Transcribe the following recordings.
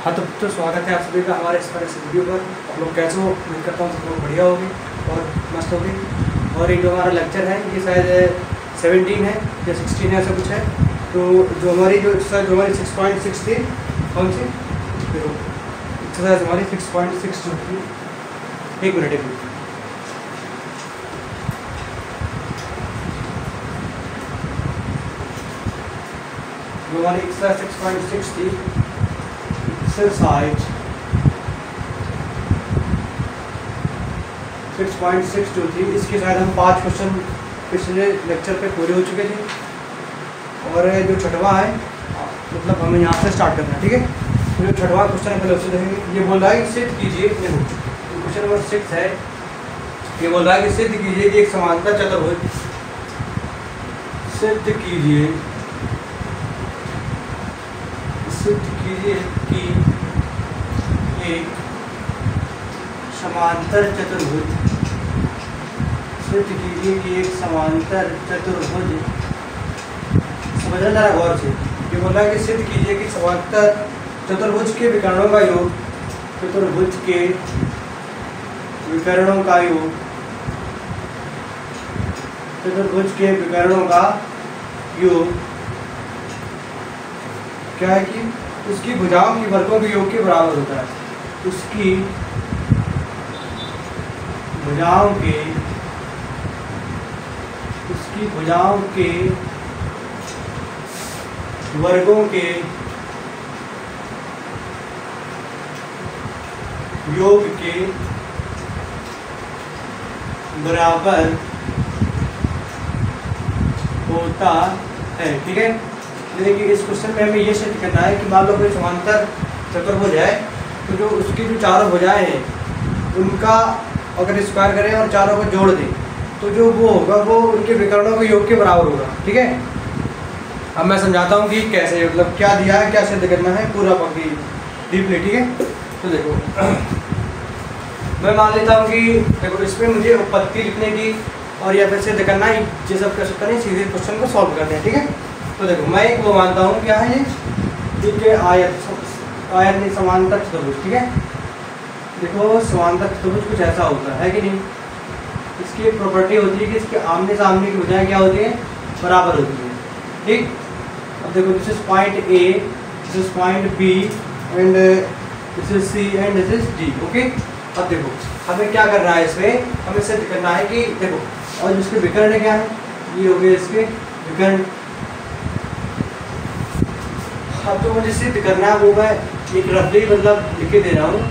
हाँ तो स्वागत है आप सभी का हमारे इस तरह से वीडियो पर। आप लोग कैसे हो? उम्मीद करता हूँ सब लोग बढ़िया होगी और मस्त होगी। और एक जो हमारा लेक्चर है ये शायद 17 है या 16 है, ऐसा कुछ है। तो जो हमारी 6.6 थी, कौन सी देखो एक्सरसाइज हमारी 6.6 जो थी, एक मिनट जो हमारी एक्सरसाइज 6.6 थी, एक्सरसाइज 6.6 जो थी, इसके शायद हम 5 क्वेश्चन पिछले लेक्चर पे पूरे हो चुके थे। और जो छठवां है, मतलब हमें यहाँ से स्टार्ट करना है, ठीक है। तो जो छठवां क्वेश्चन है पहले उससे देखेंगे। ये बोल रहा है कि सिद्ध कीजिए, देखो क्वेश्चन नंबर 6 है। ये बोल रहा है कि सिद्ध कीजिए कि एक समांतर चतुर्भुज, सिद्ध कीजिए कि एक समांतर चतुर्भुज, सिद्ध कीजिए कि एक समांतर चतुर्भुज, समझना जरा गौर से। ये बोल रहा है कि सिद्ध कीजिए कि समांतर चतुर्भुज के विकर्णों का योग, चतुर्भुज के विकर्णों का योग, चतुर्भुज के विकर्णों का योग क्या है कि उसकी भुजाओं की वर्गों के योग के बराबर होता है। उसकी भुजाओं के वर्गों के योग के बराबर होता है, ठीक है। देखिए इस क्वेश्चन में हमें ये सिद्ध करना है कि मान लो कोई समांतर चतुर्भुज है, तो जो उसकी जो चारों भुजाएं हैं उनका अगर स्क्वायर करें और चारों को जोड़ दें तो जो वो होगा वो उनके विकर्णों के योग के बराबर होगा, ठीक है। अब मैं समझाता हूँ कि कैसे, मतलब क्या दिया है, क्या सिद्ध करना है पूरा बाकी डीपली, ठीक है। तो देखो मैं मान लेता हूँ कि देखो इसमें मुझे उत्पत्ति लिखने की और या फिर सिद्ध करना ही, ये सब कर सकता नहीं, सीधे क्वेश्चन को सॉल्व करते हैं, ठीक है। तो देखो मैं एक वो मानता हूँ, क्या है ये, ठीक है, आयत नहीं, समांतर चतुर्भुज, ठीक है। देखो समांतर चतुर्भुज कुछ ऐसा होता है कि नहीं, इसकी प्रॉपर्टी होती है कि इसके आमने सामने की भुजाएं क्या होती है, बराबर होती है, ठीक। अब देखो this is point A, this is point B and this is C and this is D, okay. अब देखो हमें क्या करना है, इसमें हमें सिद्ध करना है कि देखो, और इसके विकर्ण क्या है, ये हो गए इसके विकर्ण। अब तो मुझे सिद्ध करना है वो मैं एक रफली मतलब लिख के दे रहा हूँ,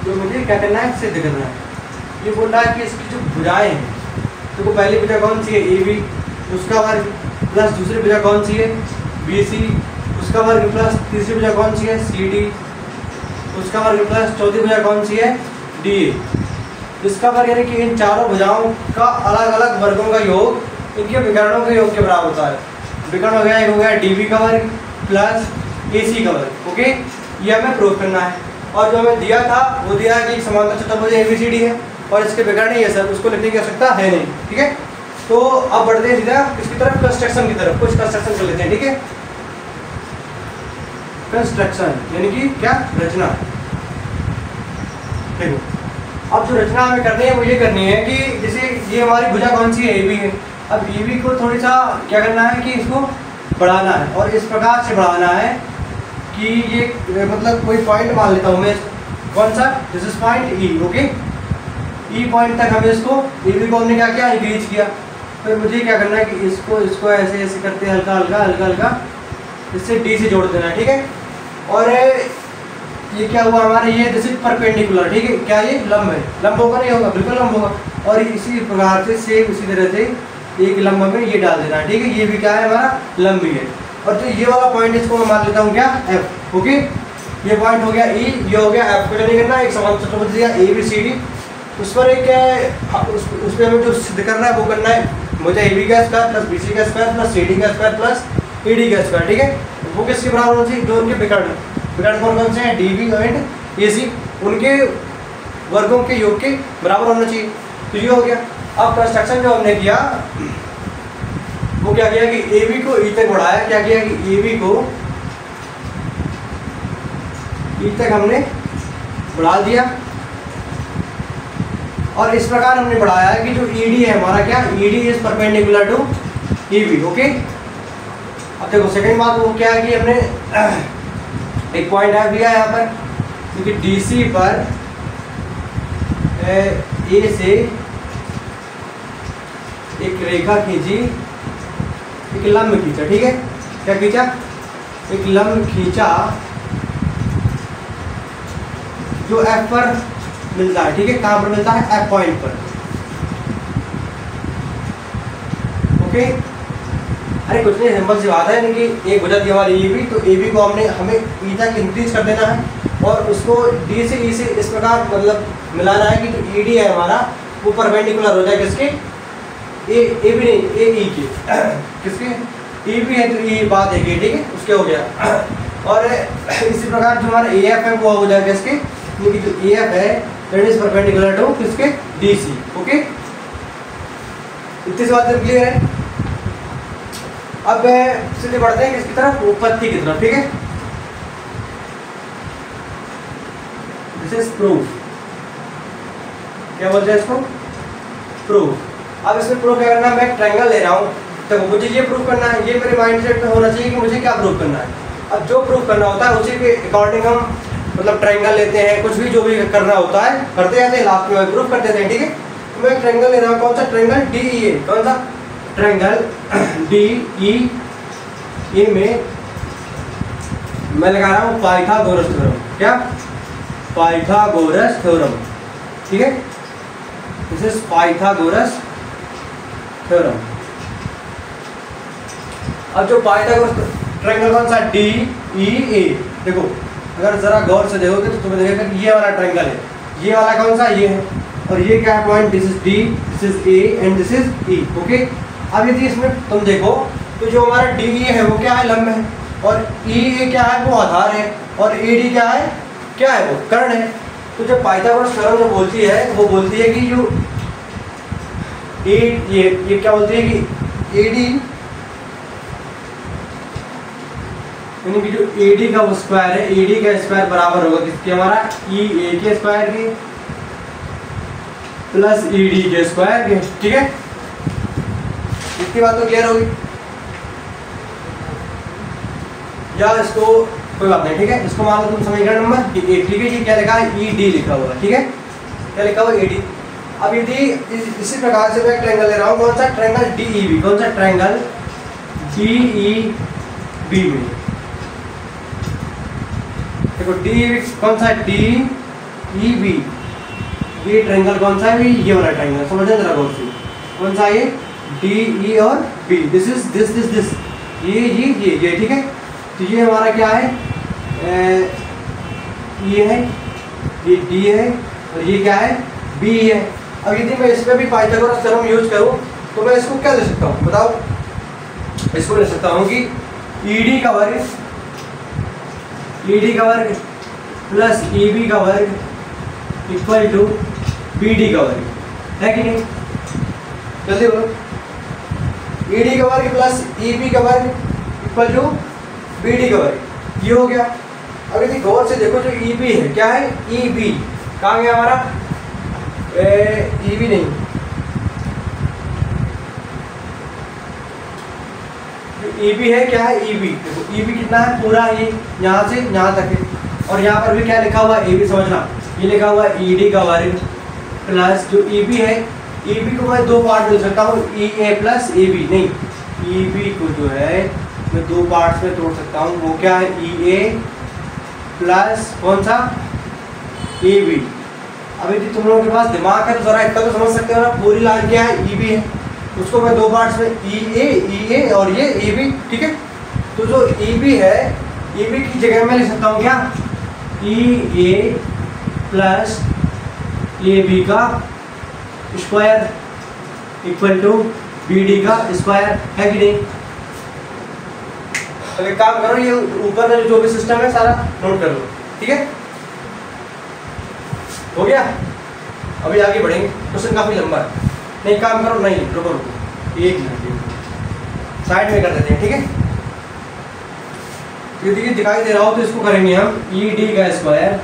जो मुझे क्या करना है, सिद्ध करना है। ये बोल रहा है कि इसकी जो भुजाएं हैं, तो पहली भुजा कौन सी है, ए बी, उसका वर्ग प्लस दूसरी भुजा कौन सी है, बी सी, उसका वर्ग प्लस तीसरी भुजा कौन सी है, सी डी, उसका वर्ग प्लस चौथी भुजा कौन सी है, डी ए। इसका वर्ग यानी कि इन चारों भुजाओं का अलग अलग वर्गों का योग इनके विकर्णों के योग के बराबर होता है। विकर्ण हो गया, एक हो गया डी बी का वर्ग प्लस ए सी का वर्ग, ओके। ये हमें प्रूव करना है। और जो हमें दिया था वो दिया है कि समांतर चतुर्भुज ए बी सी डी है और इसके विकर्ण ये सब, उसको लिखने की आवश्यकता है नहीं, ठीक है। तो अब बढ़ते हैं सीधा किसकी तरफ, कंस्ट्रक्शन की तरफ। कुछ कंस्ट्रक्शन कर लेते हैं, ठीक है। कंस्ट्रक्शन यानी कि क्या, रचना। देखो अब जो रचना हमें करनी है वो ये करनी है कि जैसे ये हमारी भुजा कौन सी है, ए बी है। अब ए बी को थोड़ी सा क्या करना है कि इसको बढ़ाना है, और इस प्रकार से बढ़ाना है कि ये मतलब कोई पॉइंट मान लेता हूँ मैं, कौन सा, this is point E, okay. E point तक हमें इसको, ए बी को हमने क्या किया, इंक्रीज किया। फिर मुझे क्या करना है कि इसको ऐसे ऐसे करते हल्का हल्का इससे डी से जोड़ देना है, ठीक है। और ये क्या हुआ हमारे, ये दिस इज परपेंडिकुलर, ठीक है। क्या ये लंब है, लंब होगा नहीं होगा, बिल्कुल लंब होगा। और इसी प्रकार से सेम इसी तरह से एक लंब में ये डाल देना है, ठीक है। ये भी क्या है, हमारा लंब भी है। और जो ये वाला पॉइंट, इसको मैं मान लेता हूँ क्या, एफ, ओके। ये पॉइंट हो गया ई, ये हो गया एफ। को नहीं करना, एक समांतर चतुर्भुज दिया ए बी सी डी, उस पर एक उस पर हमें जो सिद्ध करना है वो करना है, मुझे ए बी का स्क्वायर प्लस बी सी का स्क्वायर प्लस सी डी का स्क्वायर प्लस ए डी का स्क्वायर, ठीक है। वो किसके बराबर होना चाहिए, जो उनके विकर्ण कौन से हैं, डी बी एंड ए सी, उनके वर्गों के योग के बराबर होना चाहिए। तो ये हो गया। अब कंस्ट्रक्शन जो हमने किया वो क्या किया कि ए बी को ई तक बढ़ाया, क्या किया कि ए बी को ई तक हमने बढ़ा दिया, और इस प्रकार हमने बढ़ाया है कि जो ईडी है हमारा क्या, ED is perpendicular to EB. Okay, अब देखो सेकंड बात वो क्या है कि हमने एक पॉइंट है दिया यहाँ पर, क्योंकि डीसी पर ए से एक रेखा खींची, एक लंब खींचा, ठीक है, क्या खींचा, एक लंब खींचा जो एफ पर मिलता है, ठीक है, कहाँ पर मिलता है, एफ पॉइंट पर। ओके, अरे कुछ नहीं, सिंपल सी बात है कि एक भुजा दी हमारी ए बी, तो ए बी को हमें ई तक इंक्रीज कर देना है, और उसको डी से ई से इस प्रकार मतलब मिलाना है कि जो ई डी है हमारा वो परपेंडिकुलर हो जाए किसके, ए बी नहीं, ए ई के, किसके, ई बी है तो ई बात है कि, ठीक है, उसके हो गया। और इसी प्रकार जो हमारा ए एफ है वो हो जाएगा किसके, क्योंकि जो ए एफ है दैट इज परपेंडिकुलर टू किसके, डी सी। ओके, इतनी सी बात क्लियर है। अब सीधे बढ़ते हैं किसकी तरफ, उत्पत्ति की तरफ, ठीक है। दिस इज प्रूफ, क्या बोलते हैं इसको, प्रूफ। अब इसमें प्रूफ क्या करना है, मैं ट्रायंगल ले रहा हूँ, तो मुझे ये प्रूफ करना है, ये मेरे माइंडसेट में होना चाहिए कि मुझे क्या प्रूफ करना है। अब जो प्रूफ करना होता है उसी के अकॉर्डिंग हम मतलब ट्रायंगल लेते हैं, कुछ भी जो भी करना होता है करते जाते हैं, लास्ट में प्रूफ कर देते हैं, ठीक है। तो मैं ट्रायंगल ले रहा हूँ, कौन सा ट्रायंगल, डी ई ए, कौन सा ट्रायंगल डी ई ए में मैं लगा रहा हूँ पाइथागोरस थ्योरम, क्या, पाइथागोरस थ्योरम, ठीक है, दिस इज पाइथागोरस थ्योरम। अब जो पाइथागोरस ट्रायंगल कौन सा, डी ई ए, देखो अगर जरा गौर से देखोगे तो तुम्हें देखोगे कि ये वाला ट्रायंगल है, ये वाला कौन सा, ये है, और ये क्या है point, this is D, this is A and this is E. Okay, अब यदि इसमें तुम देखो तो जो हमारा डी ई है वो क्या है, लंब है, और ई ए क्या है, वो आधार है, और ए डी क्या है वो कर्ण है। तो जब पाइथागोरस थ्योरम जो बोलती है वो बोलती है कि जो ये क्या बोलती है कि ए डी यानी कि जो ए डी का वो स्क्वायर है, ए डी का स्क्वायर बराबर होगा किसके, हमारा ई ए के स्क्वायर के प्लस ई डी के स्क्वायर के, ठीक है। इसकी बात तो क्लियर होगी, या इसको कोई बात नहीं, ठीक है, इसको मान लो तुम समीकरण नंबर एक, ठीक है, ये क्या लिखा है, ई डी लिखा हुआ है, ठीक है, क्या लिखा हुआ है, ए डी। अब यदि इसी प्रकार से मैं ट्रायंगल ले रहा हूँ, कौन सा ट्रायंगल, डी ई बी, कौन सा ट्रायंगल, डी ई बी में देखो डी कौन सा है, डी ई बी, ये ट्रायंगल कौन सा है, ये वाला ट्रायंगल, समझना जरा गौर से, कौन सा है, डी ई और बी, दिस इज दिस ये, ठीक है। तो ये हमारा क्या है, ये है, ये डी है, और ये क्या है, बी है। अब यदि मैं इसमें भी पाइथागोरस थ्योरम यूज करूं तो मैं इसको क्या ले सकता हूँ, बताओ, इसको ले सकता हूँ कि ई डी का वर्ग प्लस ई बी का वर्ग इक्वल टू बी डी का वर्ग, है कि नहीं, जल्दी बोलो, ई डी का वर्ग प्लस ई बी का वर्ग इक्वल टू बी डी का वर्ग, ये हो गया। अब यदि गौर से देखो जो ई बी है, क्या है, ई बी कहाँ गया हमारा, ई बी नहीं, ई बी है, क्या है, ई बी, देखो ई बी कितना है, पूरा ये यहाँ से यहाँ तक है, और यहाँ पर भी क्या लिखा हुआ है, ए बी, समझना, ये लिखा हुआ है ई डी का वर्ग प्लस जो ई बी है, ई बी को मैं दो पार्ट मिल सकता हूँ, ई ए प्लस ए बी, नहीं, ई बी को जो है मैं दो पार्ट्स में तोड़ सकता हूँ, वो क्या है, ई ए प्लस कौन सा, ए बी। अब यदि तुम लोगों के पास दिमाग है तो जरा इतना तो समझ सकते हो ना, पूरी लाइन क्या है, ई बी है, उसको मैं दो पार्ट्स में, ई ए और ये ए बी, ठीक है। तो जो ई बी है, ई बी की जगह में लिख सकता हूँ क्या, E A plus A B का square equal to B D का स्क्वायर, है कि नहीं। तो एक काम करो, ये ऊपर जो भी सिस्टम है सारा नोट कर लो, ठीक है, हो गया। अभी आगे बढ़ेंगे, क्वेश्चन काफी लंबा है, नहीं काम करो, नहीं रुको रुको, एक मिनट साइड में कर देते हैं, ठीक है। यदि ये दिखाई दे रहा हो तो इसको करेंगे हम ई डी का square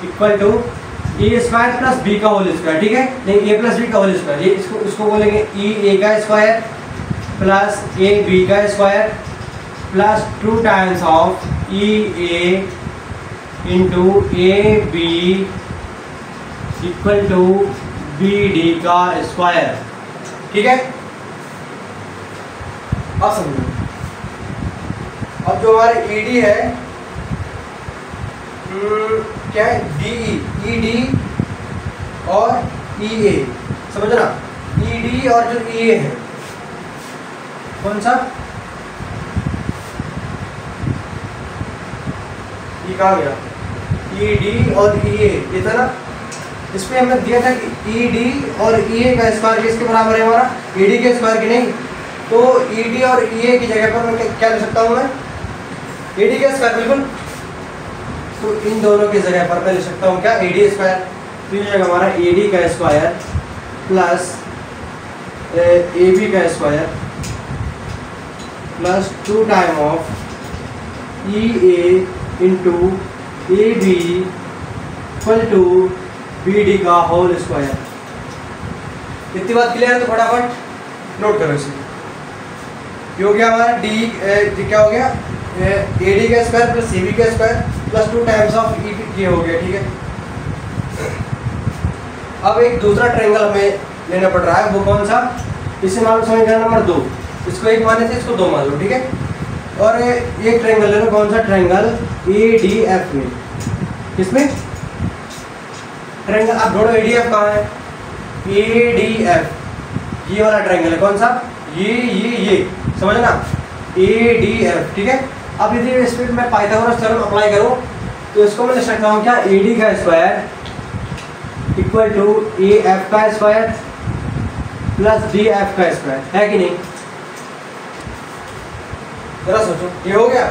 equal to A square plus B का होल स्क्वायर, ठीक है, नहीं ए प्लस बी का होल स्क्वायर, ये इसको बोलेंगे ई ए का स्क्वायर प्लस ए बी का square plus 2 times of E A into A B equal to B D का स्क्वायर, ठीक है। अब समझो, अब जो हमारे ई डी है क्या है, डी ई डी और ई ए, समझना, ई डी और जो ई ए है कौन सा, ये कहाँ गया, ई डी और ई ए, ये था ना, इसमें हमने दिया था कि ई डी और ई ए का स्क्वायर किसके बराबर है हमारा, ई डी के स्क्वायर की नहीं, तो ई डी और ई ए की जगह पर मैं क्या लिख सकता हूँ, मैं ई डी का स्क्वायर, बिल्कुल, तो इन दोनों की जगह पर मैं लिख सकता हूँ क्या, ए डी स्क्वायर, तो ये जाएगा हमारा ए डी का स्क्वायर प्लस ए बी का square plus 2 time of E A into A B equal to B D का होल स्क्वायर। इतनी बात क्लियर है, तो फटाफट नोट करो इसे। ये हो गया हमारा डी, क्या हो गया, ए डी का स्क्वायर प्लस सी बी का स्क्वायर प्लस 2 टाइम्स ऑफ ई ये हो गया, ठीक है। अब एक दूसरा ट्रायंगल हमें लेना पड़ रहा है, वो कौन सा, इसे मान लो समीकरण नंबर 2, इसको 1 माने थे, इसको 2 मान लो, ठीक है। और एक ट्रायंगल ले लो, कौन सा ट्रायंगल, ए डी एफ में, किसमें ट्रायंगल, आप ढूंढो ए डी एफ कहाँ है, ए डी एफ, ये वाला ट्रायंगल है, कौन सा, ये समझना, ए डी एफ, ठीक है। अब यदि इस पर मैं पाइथागोरस थ्योरम अप्लाई करूं तो इसको मैं लिख सकता हूं क्या, ए डी का square equal to A F का स्क्वायर प्लस डी एफ का स्क्वायर, है कि नहीं, जरा सोचो, ये हो गया।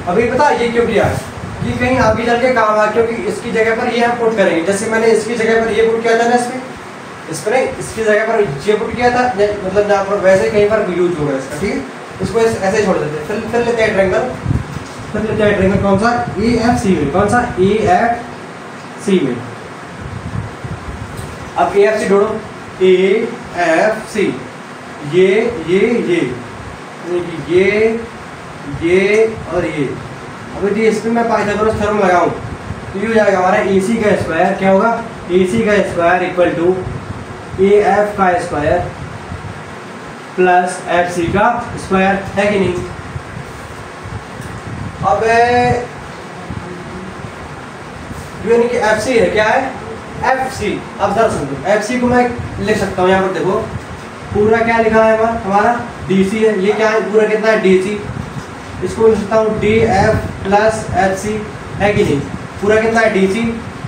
अभी पता ये क्यों किया, ये कहीं आगे चल के काम आ, क्योंकि इसकी जगह पर ये हम पुट करेंगे, जैसे मैंने इसकी जगह पर ये पुट किया था ना, इस पर नहीं, इसकी जगह पर ये पुट किया था, मतलब जहाँ पर वैसे कहीं पर यूज होगा इसका, ठीक है। इसको ऐसे छोड़ देते हैं, फिर लेते हैं ट्रायंगल, कौन सा, ए एफ सी में, कौन सा, ए एफ सी में। अब ए एफ सी ढूंढो, ए एफ सी, ये और ये। अब यदि इसमें मैं पाइथागोरस थ्योरम लगाऊं तो ये हो जाएगा हमारा ए सी का स्क्वायर, क्या होगा, ए सी का square equal to A F का स्क्वायर प्लस एफ सी का स्क्वायर, है कि नहीं। अब यानी कि एफ सी है, क्या है, एफ सी। अब जरा समझो, एफ सी को मैं लिख सकता हूँ, यहाँ पर देखो पूरा क्या लिखा है हमारा डी सी है, ये क्या है, पूरा कितना है, डी सी, इसको लिख सकता हूँ D F plus F C, है कि नहीं, पूरा कितना है, डी सी,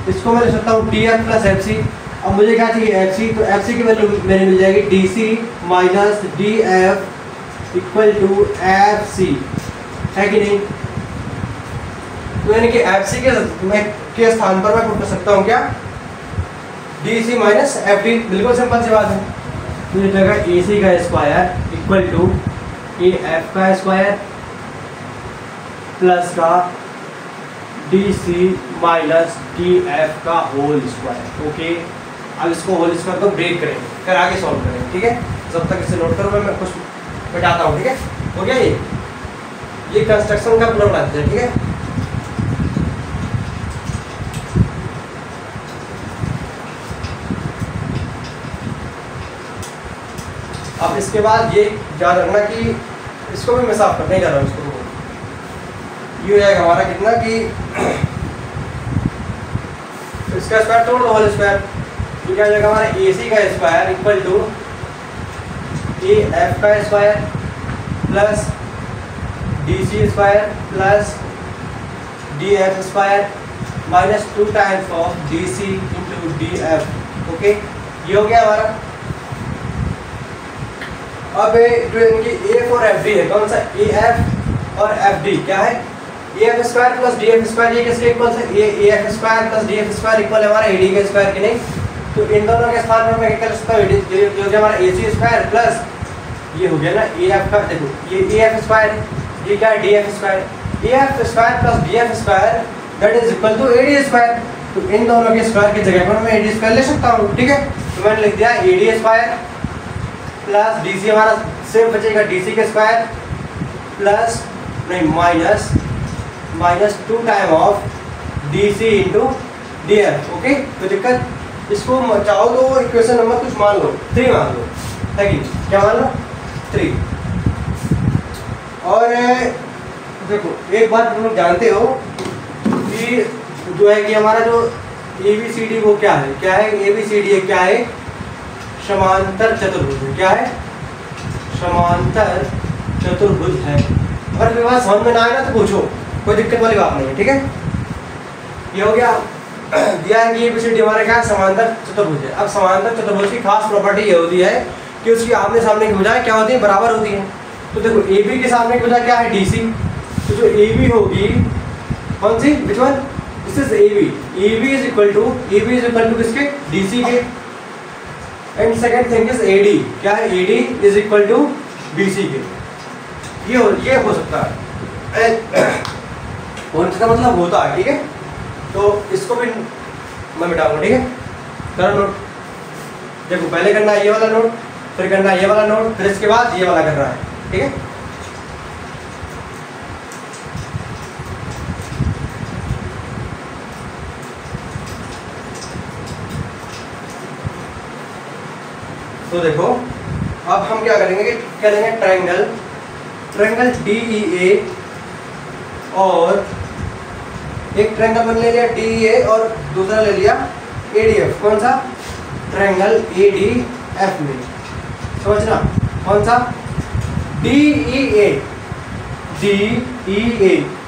इसको मैं लिख सकता हूँ D F plus F C. अब मुझे क्या चाहिए, एफ सी, तो एफ सी की वैल्यू मेरे मिल जाएगी D C minus D F equal to F C, है कि नहीं। तो यानी कि एफ सी के स्थान पर मैं पुट कर सकता हूँ क्या, D C minus F D, बिल्कुल सिंपल सी बात है। तो ये जगह ए सी का square equal to A F का स्क्वायर प्लस का D C minus D F का होल स्क्वायर, ओके। अब इसको होल स्क्वायर को ब्रेक करेंगे, फिर आगे सॉल्व करेंगे, ठीक है। जब तक इसे नोट करो मैं कुछ मिटाता हूँ, ठीक है, हो गया ये कंस्ट्रक्शन का पूरा बनाते हैं, ठीक है। अब इसके बाद ये याद रखना कि इसको भी मैं साफ करने जा रहा हूँ, इसको ये हो जाएगा हमारा कितना कि इसका स्क्वायर तोड़ दो, होल स्क्वायर, तो क्या हो जाएगा हमारा ए सी का square equal to A F का square plus D C square plus D F square minus 2 times of D C into D F, okay. ये हो गया हमारा। अब जो इनकी एफ और एफ डी है, कौन सा, ए एफ और एफ डी क्या है, A F square plus D F square, ये किसके इक्वल है, A F square plus D F square equal है हमारा ए डी के स्क्वायर के, नहीं। तो इन दोनों के स्थान पर मैं क्या कर सकता हूँ, जो कि हमारा ए सी स्क्वायर प्लस ये हो गया ना ए एफ का, देखो ये ए एफ स्क्वायर, ये क्या है D F square, AF square plus BF square that is equal to AD square. तो इन दोनों के स्क्वायर की जगह पर मैं AD स्क्वायर ले सकता हूँ, ठीक है। तो मैंने लिख दिया AD स्क्वायर प्लस DC हमारा सिर्फ बचेगा DC के स्क्वायर प्लस नहीं minus 2 time of DC into DF। Okay, तो दिक्कत इसको चाहो तो इक्वेशन नंबर कुछ मान लो 3 मान लो, है कि क्या मान लो 3। और देखो एक बात तुम लोग जानते हो कि जो है कि हमारा जो ABCD वो क्या है ABCD क्या है, समांतर चतुर्भुज है। क्या है? समांतर चतुर्भुज है। अगर कोई बात समझ में ना आए ना तो पूछो, कोई दिक्कत वाली बात नहीं है, ठीक है। ये हो गया, दिया है कि ABCD हमारा क्या है, समांतर चतुर्भुज है। अब समांतर चतुर्भुज की खास प्रॉपर्टी ये होती है कि उसकी आमने सामने की भुजाएं क्या होती है, बराबर होती है। तो देखो AB के सामने की भुजा क्या है, DC। तो जो AB होगी कौन सी, which one, this is AB is equal to किसके, DC के। And second thing is AD, क्या है, AD is equal to BC के। ये हो सकता है, इसका मतलब होता है, ठीक है। तो इसको भी मैं मिटाऊंगा, ठीक है। करो नोट, देखो पहले करना है ये वाला नोट, फिर करना है ये वाला नोट, फिर इसके बाद ये वाला करना है, ठीक है। तो देखो अब हम क्या करेंगे, ट्रायंगल DEA और एक ट्रायंगल मैंने ले लिया DEA और दूसरा ले लिया ADF। कौन सा, ट्रायंगल ADF में, समझना कौन सा, DEA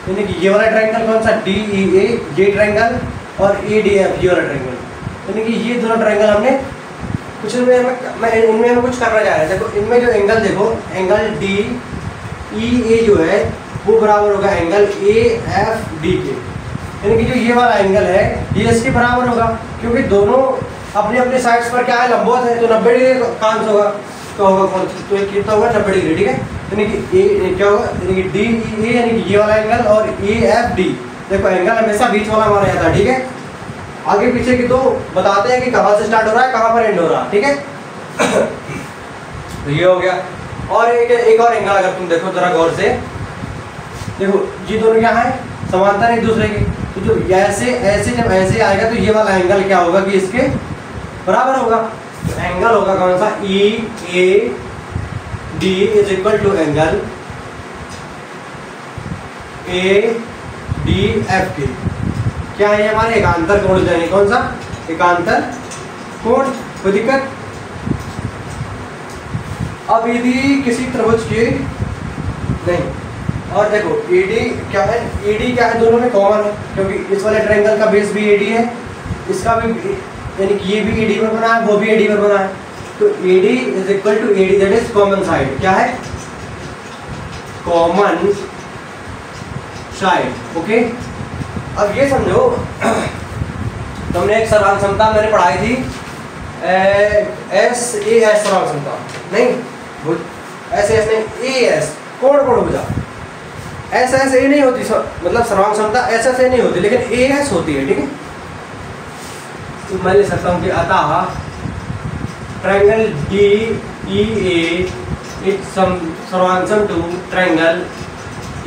यानी कि ये वाला ट्रायंगल कौन सा, DEA ये ट्रायंगल, और ADF ये वाला ट्रायंगल। यानी कि ये दोनों ट्रायंगल हमने कुछ मैं इनमें हम कुछ करना चाह रहे हैं। देखो इनमें जो एंगल, देखो एंगल DEA जो है वो बराबर होगा एंगल AFD के। यानी कि जो ये वाला एंगल है ये इसके बराबर होगा, क्योंकि दोनों अपने अपने साइड्स पर क्या है, लंबवत है। तो 90 डिग्री का आंसर होगा, तो होगा कौन, तो कितना होगा, 90 डिग्री, ठीक है। यानी कि क्या होगा, यानी कि DEA यानी कि ये वाला एंगल और AFD, देखो एंगल हमेशा बीच वाला माना जाता है, ठीक है। आगे पीछे की तो बताते हैं कि कहाँ से स्टार्ट हो रहा है, कहाँ पर एंड हो रहा है, ठीक है। तो ये हो गया। और एक और एंगल अगर तुम देखो जरा गौर से, देखो ये दोनों क्या है, समांतर एक दूसरे के। तो जो ऐसे जब ऐसे आएगा तो ये वाला एंगल क्या होगा कि इसके बराबर होगा। तो एंगल होगा कौन सा, EAD is equal to angle ADF के। क्या है हमारे, एकांतर कोण जाएंगे, कौन सा, एकांतर कोण। कोई दिक्कत। अब यदि किसी त्रिभुज के नहीं, और देखो AD क्या है, AD क्या है, दोनों में कॉमन है, क्योंकि इस वाले ट्रायंगल का बेस भी AD है, इसका भी, यानी कि ये भी AD पर बना है, वो भी AD पर बना है। तो AD is equal to AD, that is common side. क्या है, कॉमन साइड। ओके, अब ये समझो तुमने एक सरांक क्षमता मैंने पढ़ाई थी, SAS सरांक क्षमता, नहीं SS नहीं, AS कोण भुजा। SS A नहीं होती, मतलब सरांक क्षमता SS A नहीं होती, लेकिन AS होती है, ठीक है। तो मैं ले सकता हूँ कि अतः ट्रायंगल DEA इज सर्वांशम टू ट्रायंगल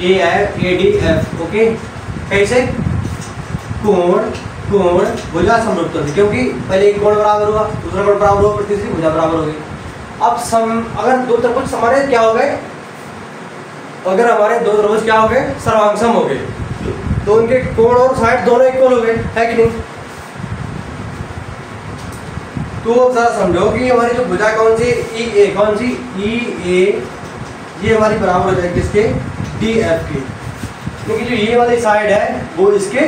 ADF। ओके, कैसे, कोण भुजा समरूप होती, क्योंकि पहले एक कोण बराबर हुआ, दूसरा कोण बराबर हुआ, फिर तीसरी भुजा बराबर हो गई। अब अगर दो त्रिभुज हमारे क्या हो गए, अगर हमारे दो त्रिभुज क्या हो गए, सर्वांगसम हो गए, तो उनके कोण और साइड दोनों इक्वल हो गए, है कि नहीं। तो जरा समझो कि हमारी जो भुजा कौन सी, EA, कौन सी EA, ये हमारी बराबर हो जाएगी किसके, DF के, क्योंकि जो ये वाली साइड है वो इसके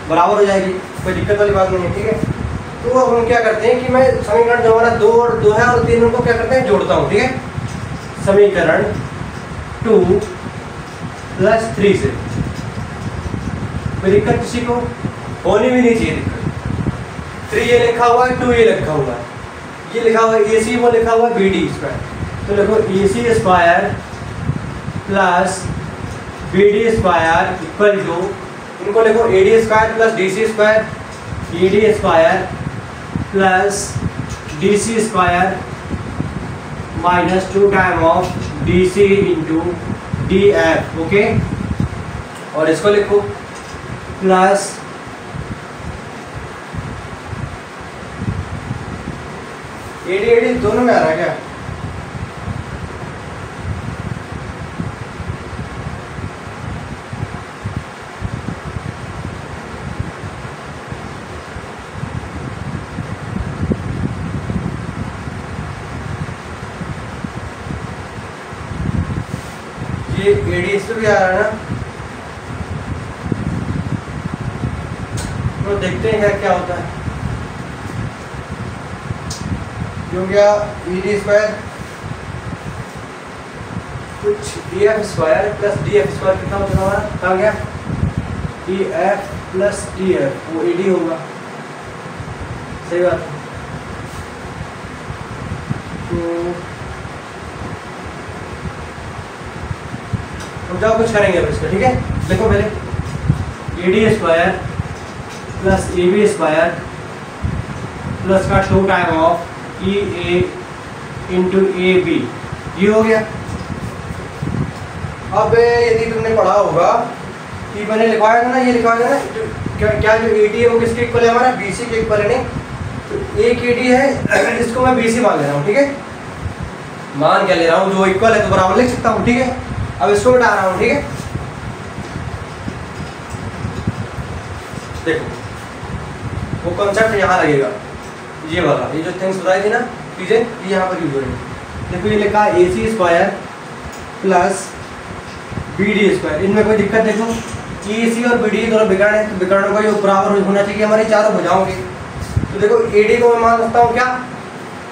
बराबर हो जाएगी, कोई दिक्कत वाली बात नहीं है, ठीक है। तो अब हम क्या करते हैं कि मैं समीकरण जो हमारा 2 और 2 है और 3 उनको क्या करते हैं, जोड़ता हूँ, ठीक है। समीकरण 2 + 3 से कोई दिक्कत किसी को होनी भी नहीं चाहिए दिक्कत। 3 ये लिखा हुआ है, 2 ये लिखा हुआ है, ये लिखा हुआ है AC, वो लिखा हुआ है BD स्क्वायर। तो देखो AC square plus B D square equal to, इनको लिखो A D square plus D C square, A D square plus D C square minus 2 time of D C into D F. Okay, और इसको लिखो plus AD AD दोनों में आ रहा है क्या? ये एडी इस पे भी आ रहा है ना, तो देखते हैं क्या होता है। क्यों गया ई डी स्क्वायर कुछ E F square plus D F square कितना होता है हमारा, कहाँ गया E F plus D F, वो ई डी होगा, सही बात। तो हम जाओ कुछ करेंगे अब इसका, ठीक है। देखो पहले A D square plus A B square plus का 2 time of E A into A B, ये हो गया। अब यदि तुमने पढ़ा होगा कि मैंने लिखवाया था ना, ये लिखवाया था ना, क्या जो ए डी है वो किसके इक्वल है, हमारा बी सी के इक्वल है। नहीं तो एक ए डी है, इसको मैं बी सी मान ले रहा हूँ, ठीक है, मान क्या ले रहा हूँ, जो इक्वल है तो बराबर लिख सकता हूँ, ठीक है। अब इसको हटा रहा हूँ, ठीक है। देखो वो कॉन्सेप्ट यहाँ लगेगा, ये वाला, ये जो थिंग्स बताई थी ना चीजें, ये यहाँ पर यूज हो रही है। देखो ये लिखा A C square plus B D square, इनमें कोई दिक्कत? देखो ए सी और बी डी दोनों विकर्ण है, तो विकर्णों का योग बराबर होना चाहिए हमारी चारों भुजाओं के। तो देखो ए डी को मैं मान सकता हूँ क्या,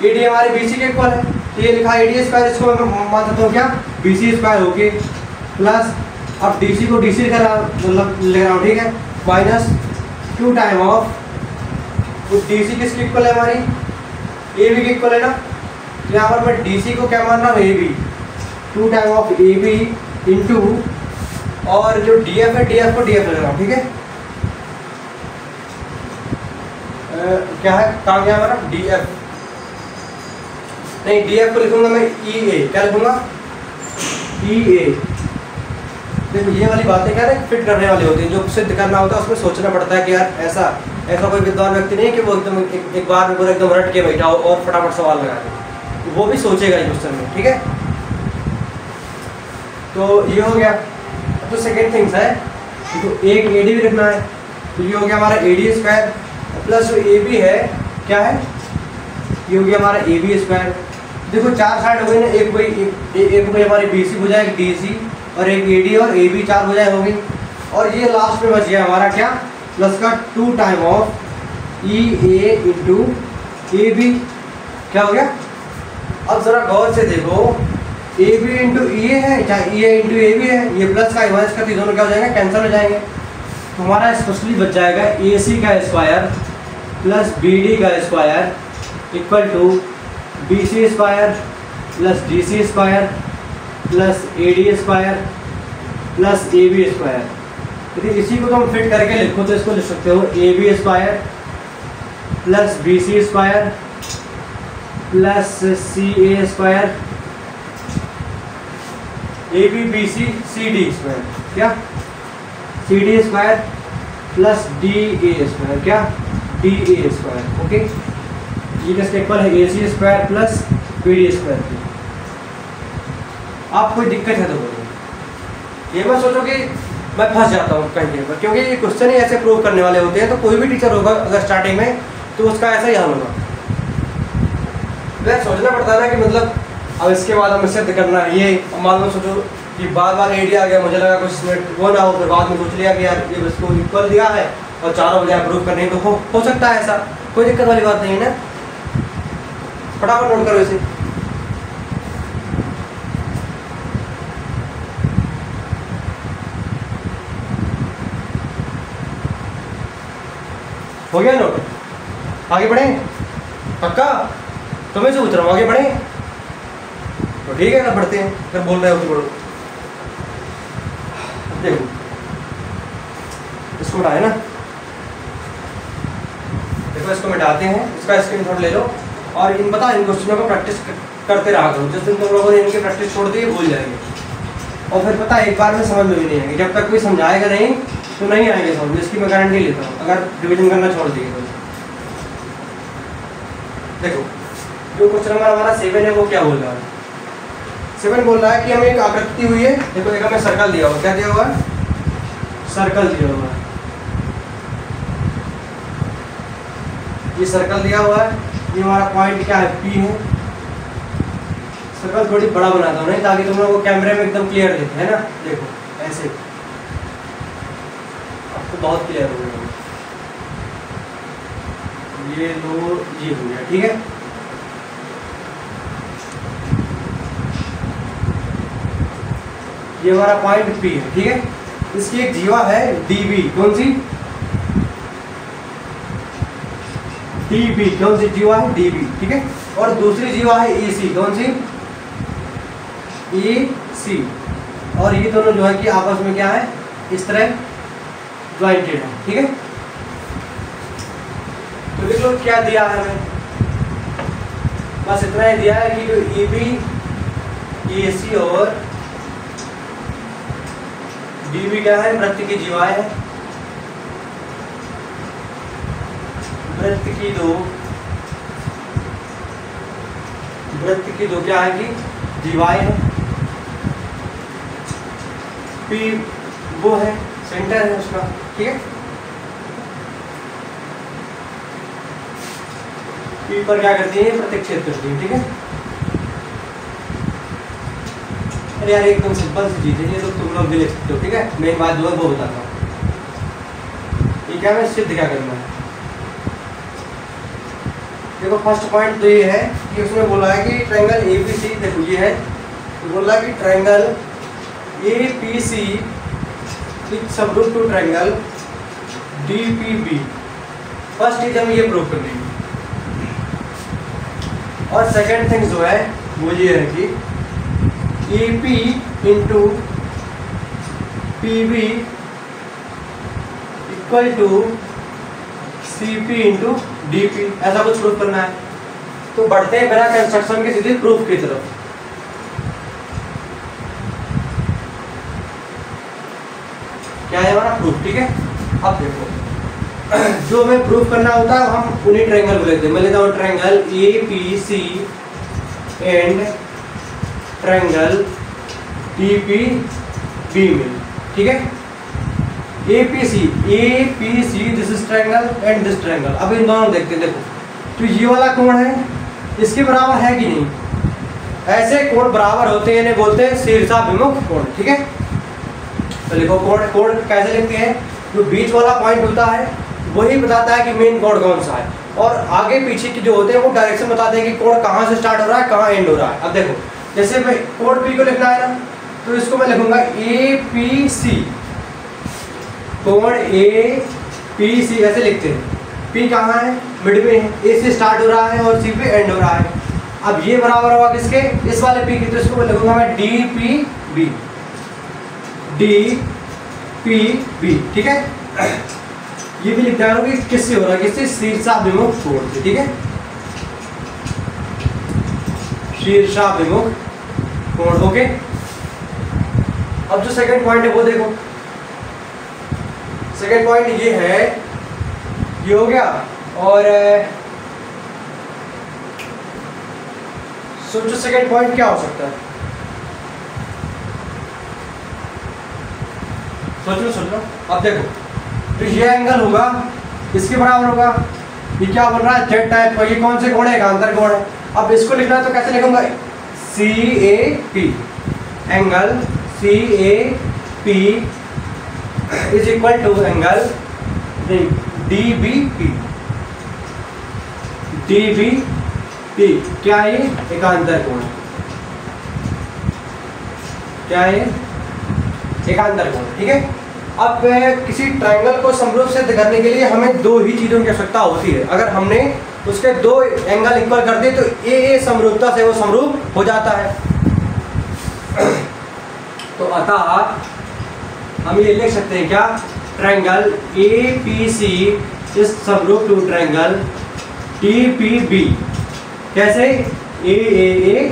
ए डी हमारे बी सी के इक्वल है, तो ये लिखा ए डी स्क्वायर, इसको मैं मान सकता हूँ क्या, बी सी स्क्वायर होके प्लस, अब डी सी को डी सी का मतलब ले रहा हूँ, ठीक है, माइनस 2 टाइम ऑफ, तो डी सी किसकी इक्वल है हमारी, ए बी की इक्वल है ना, तो यहाँ पर मैं डी सी को क्या मान रहा हूँ, A B, 2 time of A B into, और जो डी एफ है डी एफ को डी एफ ले रहा हूँ, ठीक है। क्या है, कहाँ गया हमारा डी एफ, नहीं डी एफ को लिखूंगा मैं ई ए, क्या लिखूंगा ई ए। देखो ये वाली बातें क्या है, फिट करने वाली होती है, जो सिद्ध करना होता है उसमें सोचना पड़ता है कि यार ऐसा कोई विद्वान व्यक्ति नहीं है कि वो एकदम एक बार में पूरा एकदम रट के बैठा हो और फटाफट सवाल लगा दे, वो भी सोचेगा इस क्वेश्चन में, ठीक है। तो ये हो गया। तो सेकेंड थिंग्स है, तो एक ए डी भी रखना है, तो ये हो गया हमारा ए डी स्क्वायर प्लस जो ए बी है क्या है, ये हो गया हमारा ए बी स्क्वायर। देखो चार साइड हो गई ना, एक हो गई हमारी बी सी भुजा, एक डी सी और एक ए डी और ए बी, 4 भुजाएं हो गई। और ये लास्ट में बच गया हमारा क्या, प्लस का 2 time of E A into A B, क्या हो गया। अब जरा गौर से देखो, ए बी इंटू ई ए है, चाहे ई ए इंटू ए बी है, ये प्लस का माइनस का, दोनों क्या हो जाएंगे, कैंसिल हो जाएंगे। तो हमारा स्पेशली बच जाएगा ए सी का स्क्वायर प्लस बी डी का square equal to B C square plus D C square plus A D square plus A B square. यदि इसी को तुम फिट करके लिखो तो इसको लिख सकते हो A B square plus B C square plus C A square, A B B C C D square, क्या C D square plus D A square, क्या डी ए स्क्वायर। ओके, ये किसके इक्वल है, A C square plus B D square. आप कोई दिक्कत है तो बोलिए, ये मत सोचो कि मैं फंस जाता हूँ कहीं पर, क्योंकि ये क्वेश्चन ही ऐसे प्रूव करने वाले होते हैं। तो कोई भी टीचर होगा अगर स्टार्टिंग में, तो उसका ऐसा ही हाल होगा। सोचना पड़ता है ना कि मतलब अब इसके बाद हमें सिद्ध करना है, ये मान लो सोचो कि बार बार आइडिया आ गया, मुझे लगा कुछ इसमें वो ना हो, फिर बाद में सोच लिया कि यार ये इसको इक्वल दिया है और चारों बजाय प्रूव करने, तो हो सकता है ऐसा, कोई दिक्कत वाली बात नहीं है ना। फटाफट नोट करो इसे। हो गया नोट, आगे बढ़े, पक्का तुम्हें से पूछ रहा हूँ, आगे बढ़े तो ठीक है ना, बढ़ते हैं, फिर बोल रहे हो तो बढ़ो। देखो इसको मिटाए ना, देखो इसको मिटाते हैं, इसका स्क्रीनशॉट ले लो और इन इन क्वेश्चनों को प्रैक्टिस करते रहा करो। जिस दिन तुम लोगों ने इनकी प्रैक्टिस छोड़ दी भूल जाएंगे, और फिर पता है एक बार में समझ में भी नहीं आएगी। जब तक कोई समझाएगा नहीं तो नहीं आएंगे समझ, इसकी मैं गारंटी लेता हूँ, अगर रिविजन करना छोड़ दिए तो। देखो जो क्वेश्चन नंबर हमारा 7 है वो क्या बोल रहा है, 7 बोल रहा है कि हमें एक आकृति हुई है। देखो एक हमें सर्कल दिया हुआ, क्या दिया हुआ है, सर्कल दिया हुआ है, ये सर्कल दिया हुआ है, ये हमारा पॉइंट क्या है, P है। सर्कल थोड़ी बड़ा बनाता हूँ नहीं, ताकि तुम लोगों को कैमरे में एकदम क्लियर दिखे, है ना। देखो ऐसे आपको बहुत क्लियर हो गया, ये दो ये हो गया, ठीक है। ये हमारा पॉइंट P है, ठीक है। इसकी एक जीवा है DB, कौन सी, DB, कौन सी जीवा है, DB, ठीक है। और दूसरी जीवा है EC, कौन सी, EC। और ये दोनों जो है कि आपस में क्या है, इस तरह ज्वाइंटेड है, ठीक है। तो देख लो क्या दिया है हमें, बस इतना ही दिया है कि जो EB, EC और DB क्या है, वृत्त की जीवाएं है, वृत्त की दो क्या है कि जीवाएं है। P वो है सेंटर है उसका, ठीक है। P पर क्या करती है, प्रतिच्छेद करती है, ठीक है। अरे यार एकदम सिंपल सी चीज है ये, तो तुम लोग भी लिख सकते हो, ठीक है। मेन बात जो है वो बताता हूँ, ठीक है। हमें सिद्ध क्या करना है, देखो फर्स्ट पॉइंट तो ये है कि उसने बोला है कि ट्रायंगल ABC, देखो ये है, तो बोला कि triangle APC is subgroup to triangle DPB। First चीज हमें ये प्रूव करनी है, और सेकंड थिंग जो है वो ये है कि AP into PB equal to CP into DP, ऐसा कुछ प्रूफ करना है। तो बढ़ते हैं बिना कंस्ट्रक्शन के सीधे प्रूफ की तरफ। क्या है हमारा प्रूफ, ठीक है। अब देखो जो हमें प्रूफ करना होता है हम उन्हीं ट्रायंगल को लेते हैं। मैं लेता हूँ triangle APC and triangle DPB में, ठीक है। APC this is triangle and this triangle. अब इन दोनों देखते हैं, देखो तो ये वाला कोण है इसके बराबर है कि नहीं, ऐसे कोण बराबर होते हैं, इन्हें बोलते हैं शीर्षाभिमुख कोण, ठीक है। तो लिखो कोण कैसे लिखते हैं, जो बीच वाला पॉइंट होता है वही बताता है कि मेन कोण कौन सा है, और आगे पीछे के जो होते हैं वो डायरेक्शन बताते हैं कि कोण कहाँ से स्टार्ट हो रहा है, कहाँ एंड हो रहा है। अब देखो जैसे मैं कोण P को लिखना है ना, तो इसको मैं लिखूंगा APC, कोण APC ऐसे लिखते हैं। P कहाँ है, मिड में है, A से स्टार्ट हो रहा है और C पे एंड हो रहा है। अब ये बराबर होगा किसके, इस वाले P की, तो इसको मैं लिखूंगा मैं DPB, ठीक है। ये भी लिखता है कि किससे हो रहा है, किससे, शीर्षाभिमुख कोण से, ठीक है। शीर्षाभिमुख कोण, ओके। अब जो सेकंड पॉइंट है वो देखो, सेकंड पॉइंट ये है, ये हो गया। और सोचो सेकंड पॉइंट क्या हो सकता है, सोचो। अब देखो तो ये एंगल होगा इसके बराबर होगा, ये क्या बन रहा है, जेड टाइप का। ये कौन से कोण है, एकांतर कोण है। अब इसको लिखना है तो कैसे लिखूंगा, CAP, angle CAP is equal to angle DBP। क्या है, एकांतर कोण, क्या है, एकांतर कोण, ठीक है। अब किसी ट्रायंगल को समरूप सिद्ध करने के लिए हमें दो ही चीजों की आवश्यकता होती है। अगर हमने उसके दो एंगल इक्वल कर दिए तो ए समरूपता से वो समरूप हो जाता है। तो अतः हम ये लिख सकते हैं क्या, ट्रायंगल APC इज समरूप टू ट्रायंगल TPB। कैसे? AAA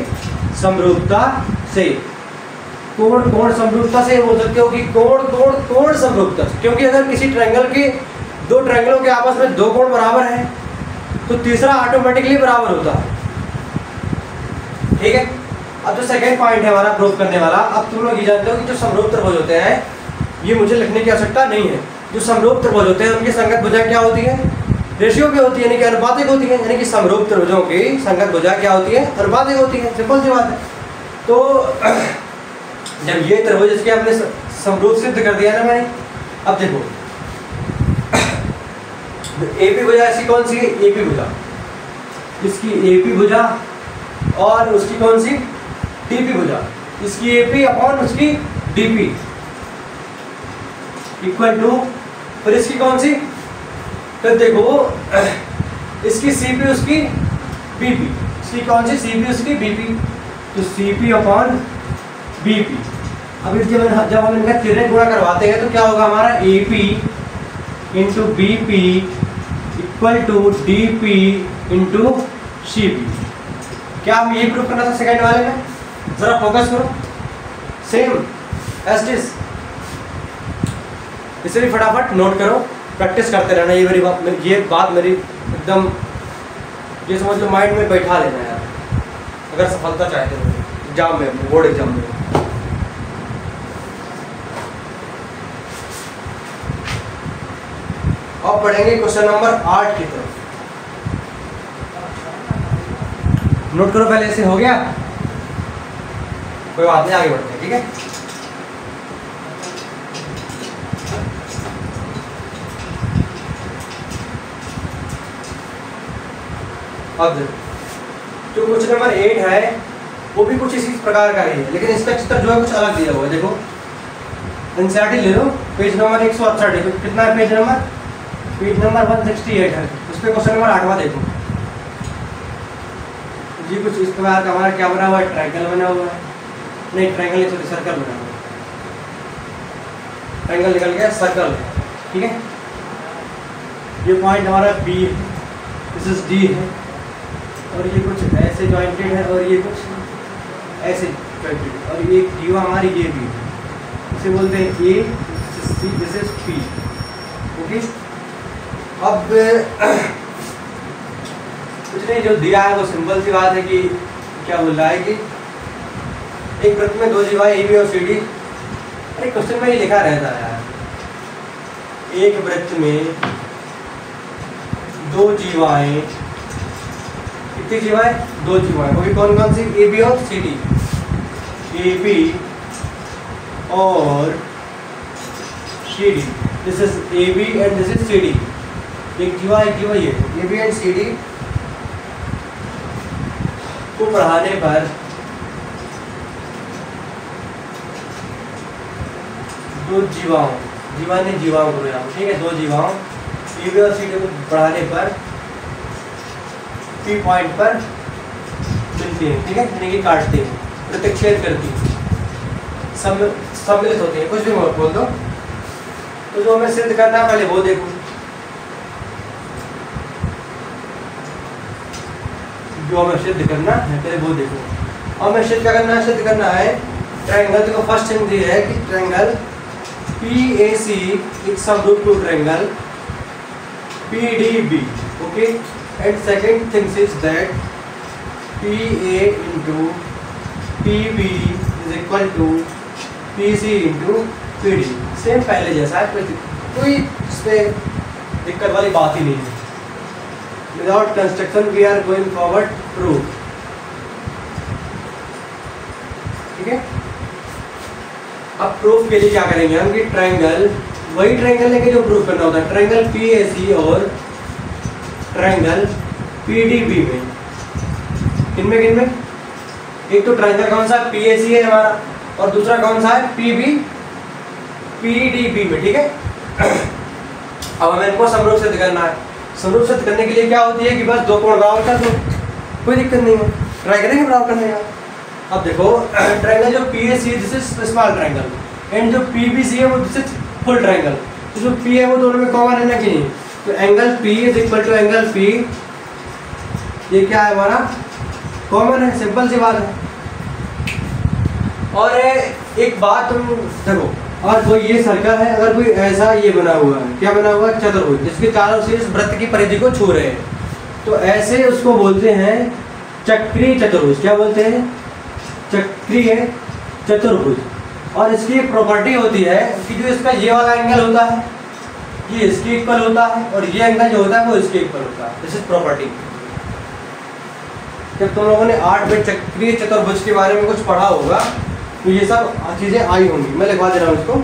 समरूपता से, कोण कोण समरूपता से बोल सकते हो कि कोण कोण कोण समरूपता, क्योंकि अगर किसी ट्रायंगल के दो ट्रायंगलों के आपस में दो कोण बराबर हैं तो तीसरा ऑटोमेटिकली बराबर होता है। ठीक है, अब जो सेकंड पॉइंट है हमारा प्रूफ करने वाला, अब तुम लोग ये जानते हो कि जो समरूप त्रिभुज होते हैं, ये मुझे लिखने की आवश्यकता नहीं है, जो समरूप त्रिभुज होते हैं उनकी संगत भुजा क्या होती है, रेशियो पे होती है, यानी कि अनुपातिक होती है। यानी कि समरूप त्रिभुजों की संगत भुजा क्या होती है, अनुपातिक होती है, सिंपल सी बात है। तो जब ये त्रिभुज इसके हमने समरूप सिद्ध कर दिया ना मैंने, अब देखो AP भुजा इसकी कौन सी है, AP भुजा, इसकी AP भुजा और उसकी कौन सी DP भुजा, इसकी AP अपॉन उसकी DP इक्वल टू, फिर इसकी कौन सी, तो देखो इसकी CP उसकी BP, इसकी कौन सी CP उसकी BP, तो CP अपॉन BP। अब जब हम इनका तिर्यक गुणा करवाते हैं तो क्या होगा हमारा, AP into BP equal to DP into CP। क्या हम यही प्रूफ करना था सेकंड वाले में, जरा फोकस करो, सेम एज दिस, इसे भी फटाफट नोट करो, प्रैक्टिस करते रहना। ये बात मेरी एकदम, ये समझ लो माइंड में बैठा लेना यार, अगर सफलता चाहते हो एग्जाम में, बोर्ड एग्जाम में। अब पढ़ेंगे क्वेश्चन नंबर 8 की तरफ, नोट करो पहले, ऐसे हो गया, कोई बात नहीं, आगे बढ़ते हैं। ठीक है, अब जो क्वेश्चन नंबर 8 है वो भी कुछ इसी प्रकार का ही है, लेकिन इसका चित्र जो है कुछ अलग दिया हुआ है। देखो एनसीईआरटी ले लो, पेज नंबर 168, कितना है पेज नंबर 168 है, उस पर क्वेश्चन नंबर 8वां देखो जी। कुछ इस प्रकार का हमारा क्या बना हुआ है, ट्रायंगल बना हुआ है, नहीं ट्रायंगल नहीं, सॉरी सर्कल बना हुआ है, ट्रायंगल निकल गया, सर्कल। ठीक है, ये पॉइंट हमारा B है, दिस इज D है, और ये कुछ ऐसे जॉइंटेड है और ये कुछ ऐसे जॉइंटेड, और ये जीवा हमारी ये भी है, इसे बोलते हैं A, this is P। Okay, अब कुछ नहीं, जो दिया है वो सिंपल सी बात है कि क्या बोल रहा है कि एक वृत्त में दो जीवाएं AB और CD, अरे क्वेश्चन में ही लिखा रहता है यार, एक वृत्त में दो जीवाएं, कितनी जीवाएं, दो जीवाएं, वो भी कौन कौन सी, AB और CD, AB और CD, this is AB and this is CD, एक जीवा ये AB एंड CD को पढ़ाने पर दो जीवाओं को, ठीक है, दो जीवाओं AB और CD को पढ़ाने पर P पॉइंट पर मिलती है। ठीक है, यानी कि काटते हैं, प्रतिच्छेद करती है, सम्मिलित होते हैं, कुछ भी मत बोल दो। तो जो हमें सिद्ध करना है पहले वो देखो, जो हमें सिद्ध करना है पहले वो देखो। और हमें सिद्ध क्या करना है, सिद्ध करना है ट्रायंगल। देखो फर्स्ट थिंग ये है कि ट्रायंगल PAC इज समरूप to triangle PDB। Okay, and second thing is that PA into PB is equal to PC into PD। Same पहले जैसा है, कोई इस पर दिक्कत वाली बात ही नहीं है। Without construction we are going forward proof। ठीक है, अब प्रूफ के लिए क्या करेंगे हम कि ट्रायंगल, वही ट्रायंगल लेके जो प्रूफ करना होता है, ट्रायंगल PAC और ट्रायंगल PDB में, किनमें एक तो ट्रायंगल कौन सा PAC है हमारा, और दूसरा कौन सा है PDB में। ठीक है, अब हमें इनको समरूप सिद्ध करना है। समरूप सिद्ध करने के लिए क्या होती है कि बस दो कोण बराबर कर दो, कोई दिक्कत नहीं है, ट्राई करेंगे बराबर करने का। अब देखो ट्रायंगल जो PAC, this is small triangle, and जो पी बी सी है वो दिस इज फुल ट्रायंगल। तो जो पी है वो दोनों में कॉमन है ना कि नहीं, तो angle P is equal to angle P, ये क्या है हमारा कॉमन है, सिंपल सी बात है। और एक बात तुम देखो, और कोई ये सर्कल है, अगर कोई ऐसा ये बना हुआ है, क्या बना हुआ है, चतुर्भुज, जिसके चारों सिर इस वृत्त की परिधि को छू रहे हैं, तो ऐसे उसको बोलते हैं चक्रीय चतुर्भुज। क्या बोलते हैं, चक्रीय चतुर्भुज। और इसकी एक प्रॉपर्टी होती है कि जो इसका ये वाला एंगल होता है ये इसके इक्वल होता है, और ये एंगल जो होता है वो इसके इक्वल होता है। This is property. जब तुम लोगों ने 8 में चक्रीय चतुर्भुज के बारे में कुछ पढ़ा होगा तो ये सब चीज़ें आई होंगी। मैं लिखवा दे रहा हूँ इसको।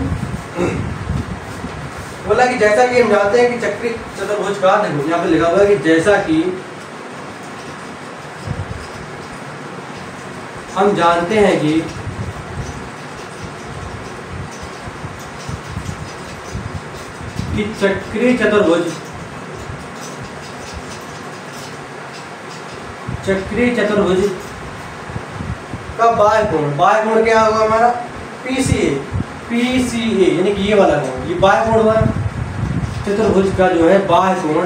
बोला कि जैसा कि हम जानते हैं कि चक्रीय चतुर्भुज का, देखो यहाँ पे लिखा हुआ है कि जैसा कि हम जानते हैं कि चक्रीय चतुर्भुज का बाह्य कोण क्या होगा हमारा, PCA यानी कि ये वाला कोण, ये बाह्य कोण हुआ। चतुर्भुज का जो है बाह्य कोण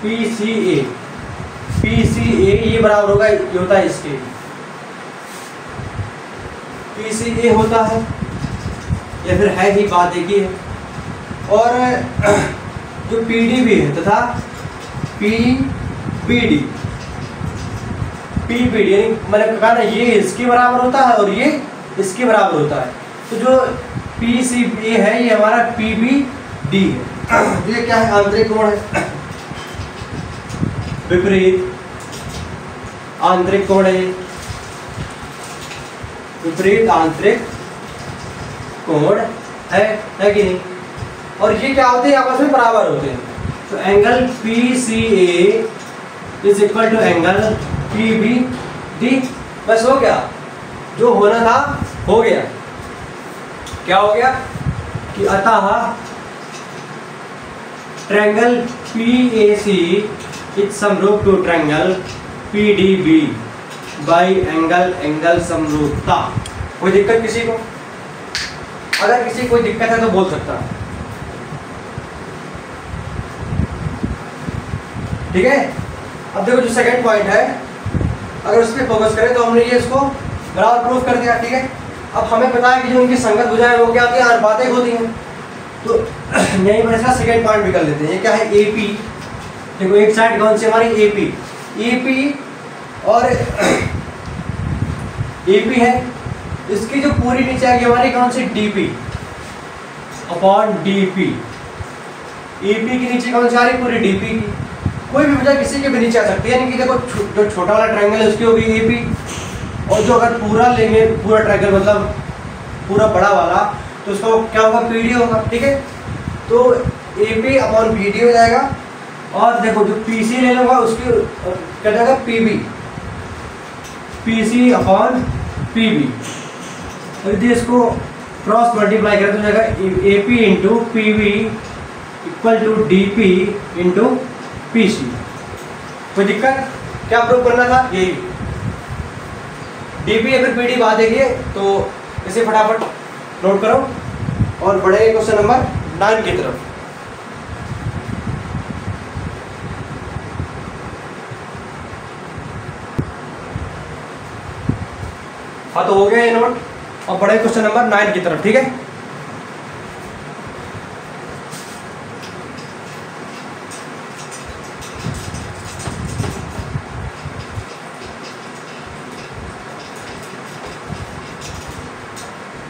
PCA ये बराबर होगा, ये होता है इसके, PCA होता है, या फिर है ही बात एक ही है। और जो PD भी है तथा PBD यानी मैंने कहा ना, ये इसके बराबर होता है और ये इसके बराबर होता है। तो जो PCA है ये हमारा PBD है। ये क्या है, आंतरिक कोण है, विपरीत आंतरिक कोण है, विपरीत आंतरिक कोण है कि नहीं। और ये क्या होते हैं, आपस में बराबर होते हैं। तो angle PCA is equal to angle PBD। बस हो गया, जो होना था हो गया। क्या हो गया कि अतः ट्रायंगल PAC इज समरूप to triangle PDB by angle समरूपता। कोई दिक्कत किसी को, अगर किसी को कोई दिक्कत है तो बोल सकता है, ठीक है। अब देखो जो सेकंड पॉइंट है, अगर उस पर फोकस करें तो हमने ये इसको बराबर प्रूफ कर दिया, ठीक है। अब हमें पता है कि जो उनकी संगत भुजाएं वो क्या होती है, अनुपातिक होती हैं। तो यहीं पर इसका सेकंड पॉइंट भी कर लेते हैं। ये क्या है, AP। देखो एक साइड कौन सी हमारी, AP और AP है, इसकी जो पूरी नीचे आएगी हमारी कौन सी, DP अपॉन DP। AP की नीचे कौन सी आ रही, पूरी DP की। कोई भी भुजा किसी के भी नीचे आ सकती है, यानी कि देखो जो छोटा वाला ट्रायंगल है उसकी होगी AP, और जो अगर पूरा लेंगे, पूरा ट्रायंगल मतलब पूरा बड़ा वाला, तो उसका क्या होगा, PD होगा, ठीक है। तो AP अपॉन PD हो जाएगा। और देखो जो PC ले लूँगा उसकी क्या जाएगा, PC अपॉन PB। तो यदि इसको क्रॉस मल्टीप्लाई करें तो जाएगा AP into PB equal to DP into PC। कोई दिक्कत, क्या प्रूव करना था, यही DP या फिर PD बात देखिए। तो इसे फटाफट नोट करो और बढ़ेंगे क्वेश्चन नंबर 9 की तरफ। हाँ तो हो गया ये नोट, और बढ़े क्वेश्चन नंबर 9 की तरफ, ठीक है।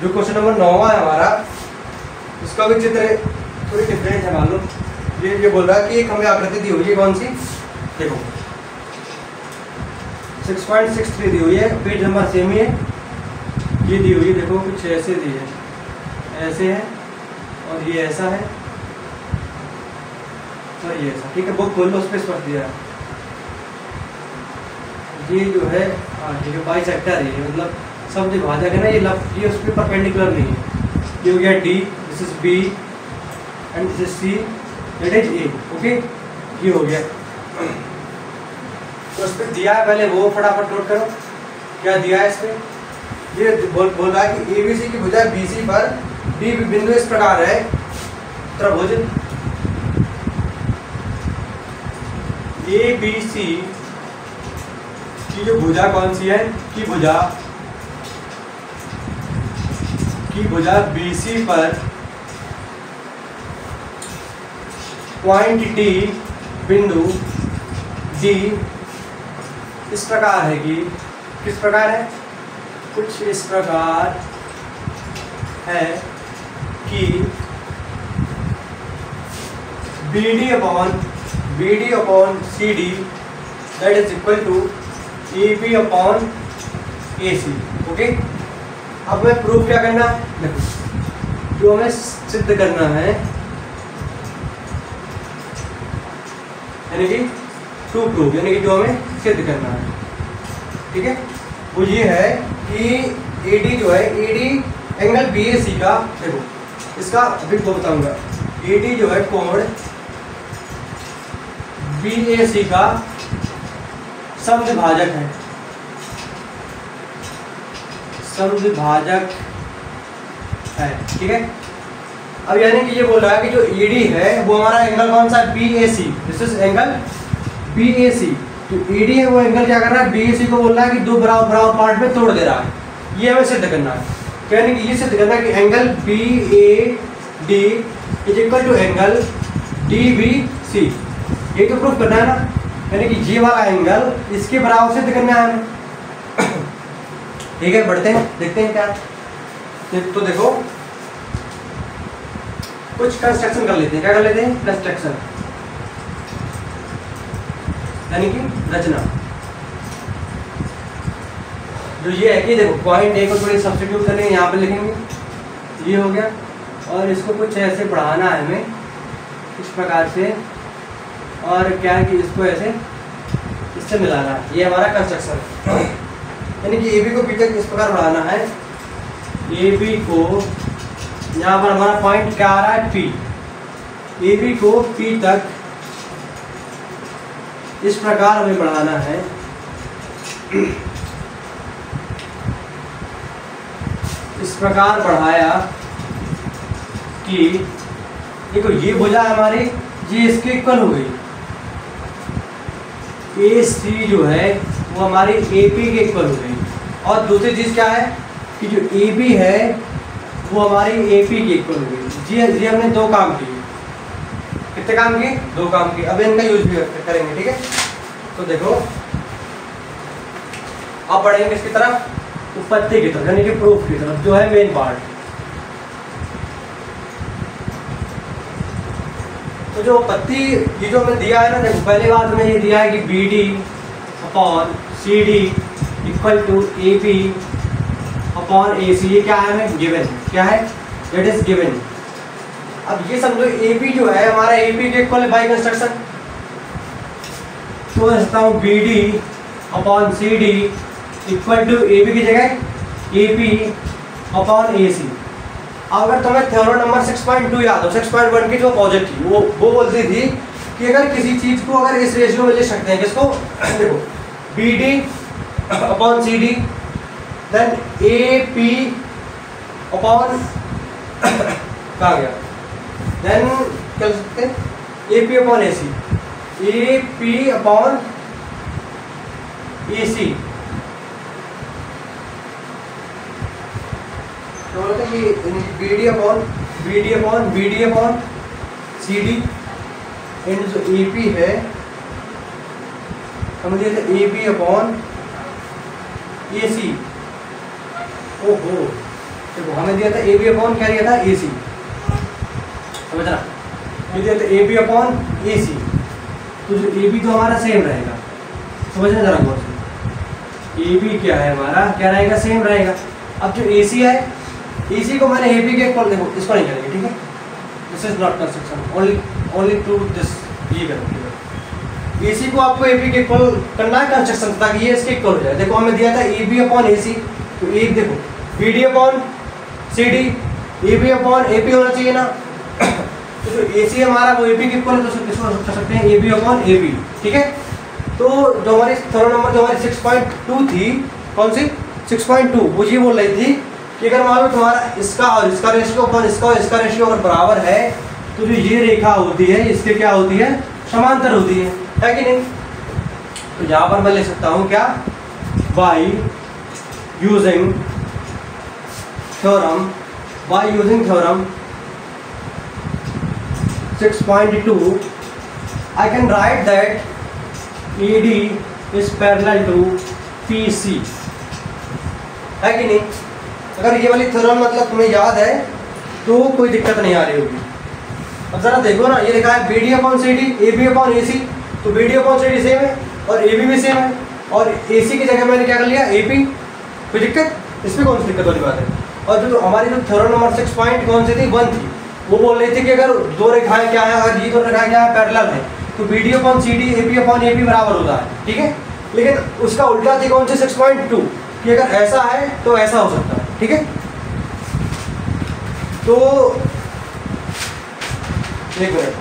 जो क्वेश्चन नंबर 9 है हमारा, उसका भी चित्र थोड़ी डिफरेंट है मालूम। ये बोल रहा है कि एक हमें आकृति दी हुई है, कौन सी, देखो 6.63 दी हुई है, पेज नंबर सेम ही है, ये दी हुई है, देखो कुछ ऐसे दी है, ऐसे है, और ये ऐसा है, और ये ऐसा, ठीक है। बुक खोल लो, उस पर स्पष्ट दिया है। ये जो है, ये जो बाइसेक्टर है, मतलब सब विभाजक है ना, ये उस पर परपेंडिकुलर नहीं है। ये हो गया D, this is B and this is C, that is A, okay. ये हो गया। तो उस पर दिया है पहले वो फटाफट नोट करो क्या दिया है इस पर। ये बोल रहा है कि ABC की भुजा BC पर D बिंदु इस प्रकार है, त्रिभुज ABC की जो भुजा कौन सी है की भुजा BC पर पॉइंट D बिंदु D इस प्रकार है कि किस प्रकार है, कुछ इस प्रकार है कि BD upon CD that is equal to AB upon AC। Okay, अब मैं प्रूफ क्या करना है, देखो जो हमें सिद्ध करना है यानी कि टू प्रूफ, यानी कि जो हमें सिद्ध करना है, ठीक है, वो ये है कि AD जो है, AD एंगल BAC का, देखो इसका अभी तो बताऊंगा, AD जो है कोण BAC का समद्विभाजक है, समद्विभाजक है, ठीक है। अब यानी कि ये बोल रहा है कि जो AD है वो हमारा एंगल कौन सा है, BAC, this is angle BAC। तो AD है वो एंगल क्या कर रहा है, BAC को बोल रहा है कि दो बराबर बराबर पार्ट में तोड़ दे रहा है, ये हमें सिद्ध करना है। यानी कि ये सिद्ध करना है कि angle BAD is equal to angle DBC, ये तो प्रूफ करना है ना, यानी कि ये वाला एंगल इसके बराबर सिद्ध करना है हमें। ठीक है, बढ़ते हैं, देखते हैं क्या। तो देखो कुछ कंस्ट्रक्शन कर लेते हैं, क्या कर लेते हैं, कंस्ट्रक्शन यानी कि रचना। जो ये है कि देखो पॉइंट A को थोड़ी सब्स्टिट्यूट करेंगे, यहाँ पे लिखेंगे, ये हो गया, और इसको कुछ ऐसे बढ़ाना है हमें इस प्रकार से, और क्या है कि इसको ऐसे इससे मिलाना है, ये हमारा कंस्ट्रक्शन। यानी कि AB को B तक इस प्रकार बढ़ाना है, AB को यहाँ पर हमारा पॉइंट क्या आ रहा है P, AB को P तक इस प्रकार हमें बढ़ाना है, इस प्रकार बढ़ाया कि देखो ये भुजा हमारी ये इसके इक्वल हो गई, AC जो है वो हमारी AP के इक्वल हो गई, और दूसरी चीज़ क्या है कि जो AB है वो हमारी AP के इक्वल हो गई। जी हमने दो काम किए, कितने काम किए, दो काम किए। अब इनका यूज भी करेंगे, ठीक है। तो देखो अब बढ़ेंगे इसकी तरफ, उत्पत्ति की तरफ, यानी कि प्रूफ की तरफ, जो है मेन पार्ट। तो जो उत्पत्ति ये जो हमें दिया है ना, देखो पहले बात में ये दिया है कि BD upon CD equal to AB upon AC, ये क्या है हमें गिवन, क्या है, इट इज गिवन। अब ये समझो AB जो है हमारा AP के इक्वल है बाय कंस्ट्रक्शन, तो लिखता हूँ BD upon CD equal to AB की जगह AP अपॉन AC। अगर तुम्हें थ्योरम नंबर 6.2 याद हो, 6.1 की जो अपोजिट थी वो बोलती थी कि अगर किसी चीज़ को अगर इस रेशियो में ले सकते हैं, किसको, देखो BD upon CD then AP upon कहाँ गया, देन क्या लिख सकते हैं AP upon AC, AP upon AC। तो बोलते हैं कि BD अपॉन CD एंड जो AP है समझ लीजिए AB अपॉन AC। ओहो, देखो हमें दिया था AB अपॉन क्या दिया था AC, समझना, ये दिया था AB अपॉन AC, तो जो AB तो हमारा सेम रहेगा, समझना जरा गौर से, AB क्या है हमारा, क्या रहेगा, सेम रहेगा। अब जो AC है, AC को मैंने AP के इक्वल, देखो इसको नहीं करेंगे, ठीक है, this is not construction, only to this, ये करेंगे। AC को आपको AP के इक्वल करना है कंस्ट्रक्शन, ताकि ये इसके इक्वल हो जाए। देखो हमें दिया था AB अपॉन AC, तो एक देखो BD upon CD, AB upon AP होना चाहिए ना, तो जो AC हमारा वो AP के इक्वल है, तो इसको कर सकते हैं AB अपॉन AP, ठीक है। तो जो हमारी थर्ड नंबर जो हमारी 6.2 थी, कौन सी 6.2, वो ये बोल रही थी कि अगर मान लो तुम्हारा इसका और इसका रेशियो अपन इसका और इसका रेशियो अगर बराबर है तो जो ये रेखा होती है इसके क्या होती है, समांतर होती है कि नहीं। तो यहाँ पर मैं लिख सकता हूँ क्या, by using theorem 6.2 I can write that AD is parallel to PC, है कि नहीं। अगर ये वाली थ्योरम मतलब तुम्हें याद है तो कोई दिक्कत नहीं आ रही होगी। अब जरा देखो ना, ये लिखा है BD upon CD AB upon AC, तो BD अपॉन CD सेम है और AB भी सेम है और AC की जगह मैंने क्या कर लिया AP, कोई दिक्कत, इसमें कौन सी दिक्कत वाली बात है। और जो हमारी जो थ्योरम नंबर 6 पॉइंट कौन सी थी 1 थी, वो बोल रही थी कि अगर दो रेखाएं क्या है, अगर ये दो रेखाएं क्या है पैरेलल है तो BD upon CD AB upon AB बराबर होता है, ठीक है। लेकिन उसका उल्टा थी कौन सी 6.2 कि अगर ऐसा है तो ऐसा हो सकता है, ठीक है। तो एक मिनट,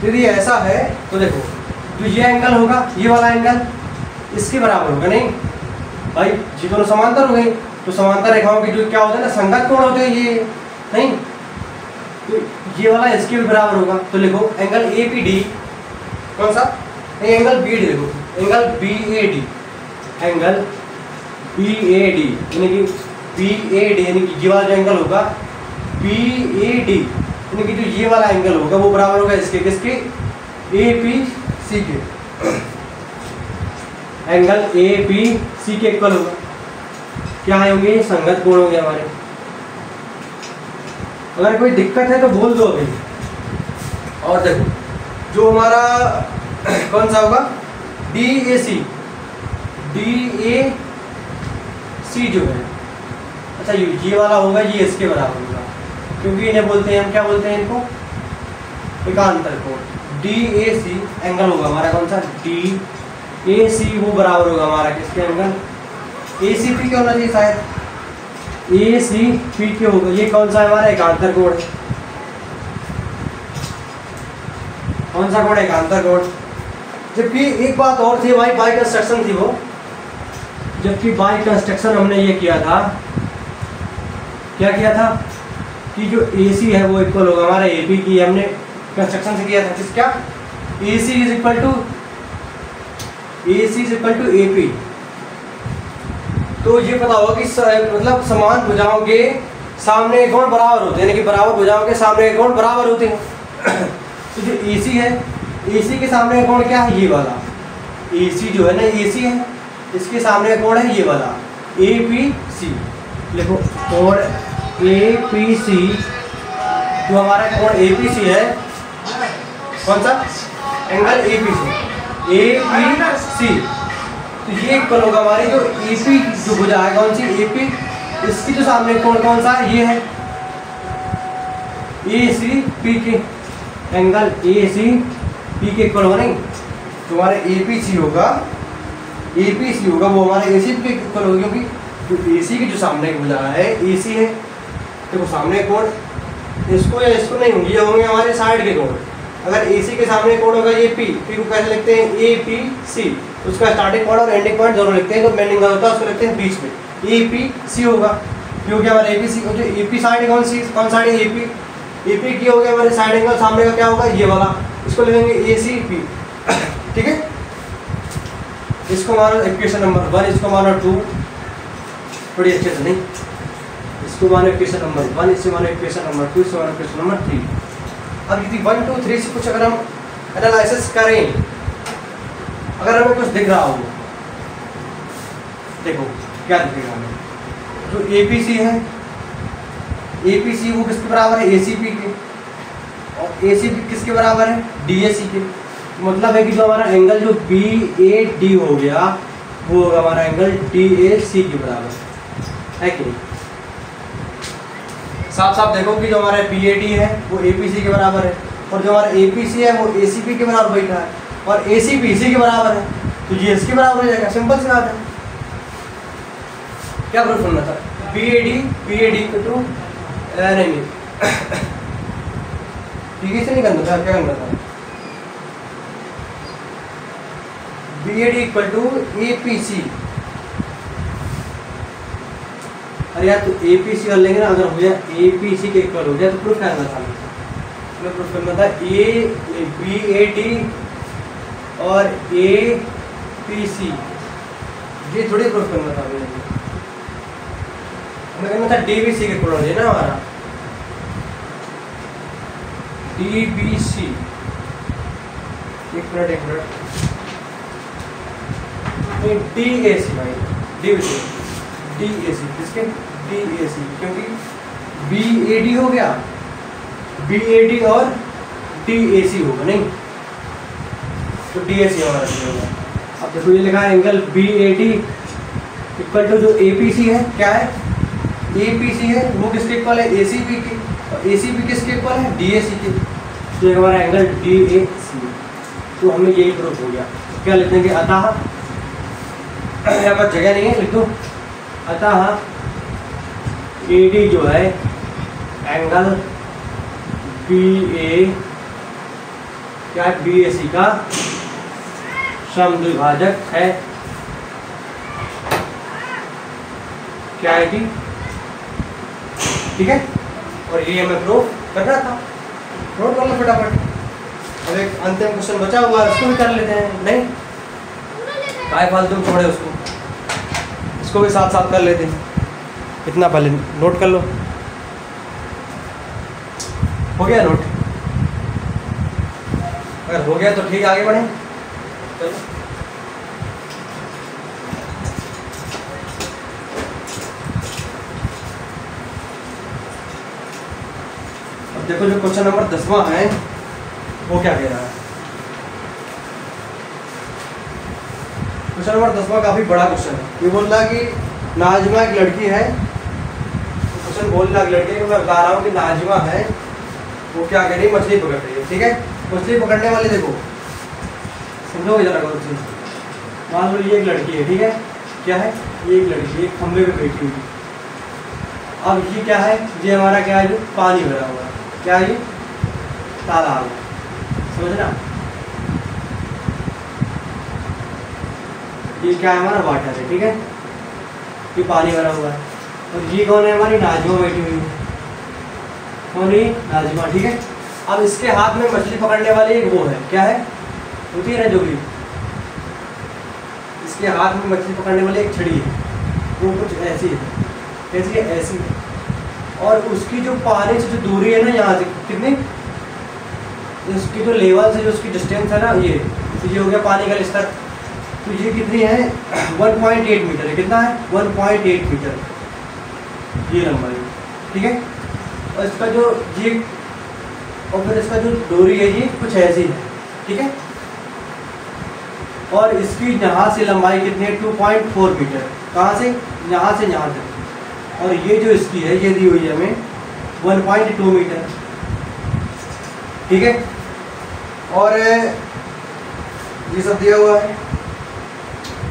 यदि ऐसा है तो देखो, तो ये एंगल होगा, ये वाला एंगल इसके बराबर होगा, नहीं भाई ये दोनों समांतर हो गई, तो समांतर रेखाओं की जो क्या होता है ना, संगत कोण होते हैं ये, नहीं तो ये वाला इसके भी बराबर होगा। तो लिखो एंगल APD, कौन सा एंगल BD, देखो एंगल BAD, एंगल BAD यानी कि BAD यानी कि ये वाला जो एंगल होगा BAD यानी कि जो ये वाला एंगल होगा वो बराबर होगा इसके, किसके, APC के, एंगल APC के इक्वल होगा। क्या होंगे, संगत कोण होंगे हमारे। अगर कोई दिक्कत है तो बोल दो अभी। और देखो जो हमारा कौन सा होगा DAC जो है, अच्छा ये वाला होगा, ये इसके बराबर होगा क्योंकि इन्हें बोलते हैं हम, क्या बोलते हैं इनको, एकांतर कोण। DAC एंगल होगा हमारा कौन सा DAC, वो बराबर होगा हमारा किसके, एंगल ACP के होना चाहिए शायद, ACP के होगा। ये कौन सा है हमारा एकांतर कोण, कौन सा कोण, एकांतर कोण। जबकि एक बात और थी भाई, बाई कंस्ट्रक्शन थी वो, जबकि बाई कंस्ट्रक्शन हमने ये किया था, क्या किया था कि जो AC है वो इक्वल होगा हमारा AP की, हमने कंस्ट्रक्शन से किया था किसका, AC is equal to AP। तो ये पता होगा कि मतलब समान भुजाओं के सामने कोण बराबर होते हैं, यानी कि बराबर भुजाओं के सामने कोण बराबर होते हैं। तो जो AC है, AC के सामने कोण क्या है, ये वाला AC जो है ना, AC है, इसके सामने कोण है ये वाला APC। लिखो कोण APC, जो हमारा कोण APC है, कौन सा एंगल APC, तो ये इक्वल होगा हमारी जो AP जो भुजा है, कौन सी AP, इसकी जो सामने कोण कौन सा है, ये है ACP के, एंगल ACP के इक्वल होगा, नहीं तो हमारे APC होगा वो हमारे ACP के इक्वल होगा, क्योंकि जो AC की जो सामने भुजा है AC है, देखो सामने कोण इसको या इसको नहीं होंगे, ये होंगे हमारे साइड के कोण। अगर AC के सामने कोण होगा ये P को कैसे लिखते हैं APC, उसका स्टार्टिंग पॉइंट और एंडिंग पॉइंट दोनों लिखते हैं, तो मेनिंग होता है उसको लिखते हैं बीच में APC होगा, क्योंकि हमारे APC और जो AP साइड कौन साइड है AP की हो गया हमारे साइड एंगल, सामने का क्या होगा ये वाला, इसको लिखेंगे ACP, ठीक है। इसको मानो इक्वेशन नंबर 1, इसको मानो 2, थोड़ी अच्छे से नहीं, इसको मानो इक्वेशन नंबर 1, इससे मानो इक्वेशन नंबर 2, इससे मानो इक्वेशन नंबर 3। अब यदि 1 2 3 से कुछ अगर हम एनालिसिस करें, अगर हमें कुछ दिख रहा हो, देखो क्या दिखेगा हमें, जो APC है, APC वो किसके बराबर है ACP के, और ACP किसके बराबर है DAC के। मतलब है कि जो हमारा एंगल जो BAD हो गया वो होगा हमारा एंगल DAC के बराबर, है कि नहीं। साफ साफ देखो कि जो हमारा BAD है वो APC के बराबर है, और जो हमारा APC है वो ACP के बराबर बैठा है, और ACP इसी के बराबर है, तो ये इसके बराबर हो जाएगा। सिंपल सी बात है, क्या प्रूफ करना था, BAD को तो नहीं ठीक है, से नहीं करना था, क्या करना था, BAD इक्वल टू APC। अरे यार तो APC कर लेंगे ना, अगर हो जाए APC के इक्वल हो जाए तो प्रूफ करना था, प्रूफ करना था BAD और APC, ये थोड़ी प्रूफ करना था हमें कहना था DBC के इक्वल हो जाए ना हमारा, DBC। एक मिनट DAC भाई, DBC DAC किसके, DAC, क्योंकि BAD हो गया, BAD और DAC होगा नहीं, तो DAC हमारा होगा। अब देखो ये लिखा है एंगल BAD इक्वल टू जो APC है, क्या है, APC है, वो किसके इक्वल है, ACB की, और ACB किसके इक्वल है, DAC के, तो ये हमारा एंगल DAC। तो हमें यही प्रूफ हो गया। क्या लिख देंगे, अतः, यहाँ पर जगह नहीं है, लिख दो, अतः AD जो है एंगल BA क्या है, BAC का समद्विभाजक है, क्या है जी, ठीक है। और ये हमें प्रूफ करना था, नोट कर लो फटाफट। अब एक अंतिम क्वेश्चन बचा हुआ है, उसको भी कर लेते हैं, नहीं काय फालतू छोड़े उसको, इसको भी साथ साथ कर लेते हैं। इतना पहले नोट कर लो, हो गया नोट, अगर हो गया तो ठीक, आगे बढ़े। चलो अब देखो जो क्वेश्चन नंबर 10वां है वो क्या कह रहा है। क्वेश्चन नंबर 10वां काफी बड़ा क्वेश्चन है। ये बोल रहा कि नाजमा एक लड़की है, क्वेश्चन बोल रहा लड़की को, मैं बता रहा हूँ कि नाजमा है, वो क्या कर रही है, मछली पकड़ रही है, ठीक है। मछली पकड़ने वाले देखो, समझोगे जरा कौन सी, मान लो ये एक लड़की है, ठीक है, क्या है, ये एक लड़की एक खंभे पे बैठी हुई। अब ये क्या है, ये हमारा क्या है, जो पानी भरा हुआ है, क्या है, ये तालाब, समझना, ये क्या है, हमारा वाटर है, ठीक है, ये पानी भरा हुआ है। और ये कौन है, हमारी नाजमा बैठी हुई है, कौन है, नाजमा, ठीक है। अब इसके हाथ में मछली पकड़ने वाली एक वो है, क्या है, होती है ना जो भी, इसके हाथ में मछली पकड़ने वाली एक छड़ी है, वो कुछ ऐसी है, कैसी है, ऐसी है। और उसकी जो पानी से जो दूरी है ना, यहाँ से कितनी, उसकी जो लेवल से जो उसकी डिस्टेंस है ना, ये हो गया पानी का स्तर, तो ये कितनी है, 1.8 मीटर है, कितना है, 1.8 मीटर, ये लंबाई, ठीक है। और इसका जो ये, और फिर इसका जो डोरी है ये कुछ ऐसी है, ठीक है। और इसकी यहाँ से लंबाई कितनी है, 2.4 मीटर, कहाँ से, यहाँ से यहाँ तक। और ये जो इसकी है, ये दी हुई है हमें 1.2 मीटर, ठीक है। और ये सब दिया हुआ है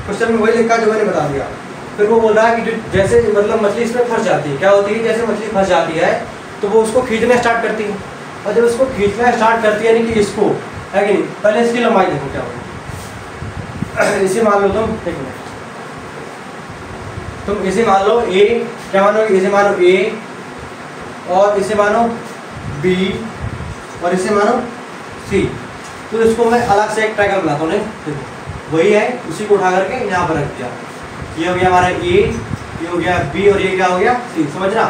क्वेश्चन में, वही लिखा जो मैंने बता दिया। फिर वो बोल रहा है कि जैसे मतलब मछली इसमें फंस जाती है, क्या होती है, जैसे मछली फंस जाती है तो वो उसको खींचना स्टार्ट करती है, और जब उसको खींचना स्टार्ट करती है, यानी कि इसको, है कि नहीं, पहले इसकी लंबाई देखो क्या होगी। इसे मान लो तुम, एक मिनट, तुम इसे मान लो A, क्या मानो, इसे मानो A, और इसे मानो B, और इसे मानो C। तो इसको मैं अलग से एक ट्रायंगल बनाता हूँ, देखो वही है, उसी को उठा करके यहाँ पर रख दिया। ये हो गया हमारा A, ये हो गया B, और ये क्या हो गया C, समझना।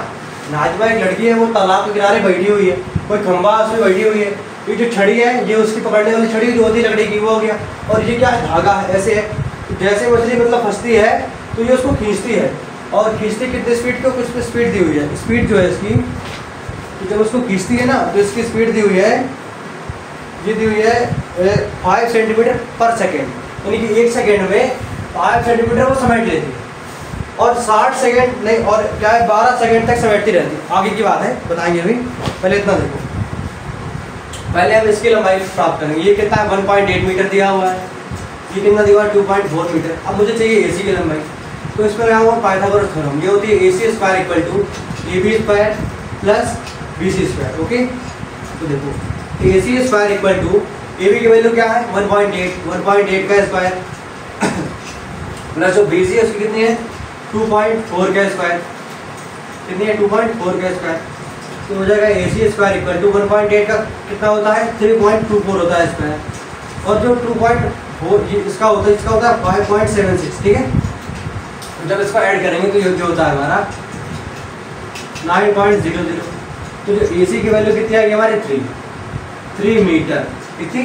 नाजमा एक लड़की है, वो तालाब के किनारे बैठी हुई है, कोई खंबा उसमें बैठी हुई है, ये जो छड़ी है, ये उसकी पकड़ने वाली छड़ी जो होती है लकड़ी की, वो हो गया। और ये क्या है, धागा है, ऐसे है, तो जैसे मछली मतलब फंसती है तो ये उसको खींचती है, और खींचती कितने स्पीड को, कुछ स्पीड दी हुई है, स्पीड जो है इसकी, तो जब उसको खींचती है ना, तो इसकी स्पीड दी हुई है, ये दी हुई है 5 सेंटीमीटर पर सेकेंड, यानी कि 1 सेकेंड में 5 सेंटीमीटर वो समेट लेती है, और 60 सेकेंड नहीं, और क्या है, 12 सेकेंड तक समेटती रहती है। आगे की बात है, बताएंगे अभी, पहले इतना देखो, पहले हम इसकी लंबाई प्राप्त करेंगे। ये कितना है, 1.8 मीटर दिया हुआ है, ये कितना दिया हुआ है, 2.4 मीटर। अब मुझे चाहिए AC की लंबाई, तो इसमें लगाऊंगा पाइथागोरस थ्योरम, ये होती है AC square equal to AB square plus BC square, okay. तो देखो AC square equal to AB की वैल्यू क्या है 1.8 का स्क्वायर प्लस जो BC है उसकी कितनी है 2.4 का स्क्वायर, कितनी है 2.4 का स्क्वायर, तो हो जाएगा AC स्क्वायर इक्वल टू 1.8 का कितना होता है 3.24 होता है स्क्वायर, और जो 2.4 इसका होता है 5.76, ठीक है। जब इसको ऐड करेंगे तो ये जो होता है हमारा 9.00, तो जो AC की वैल्यू कितनी आएगी हमारे 3 मीटर, कितनी,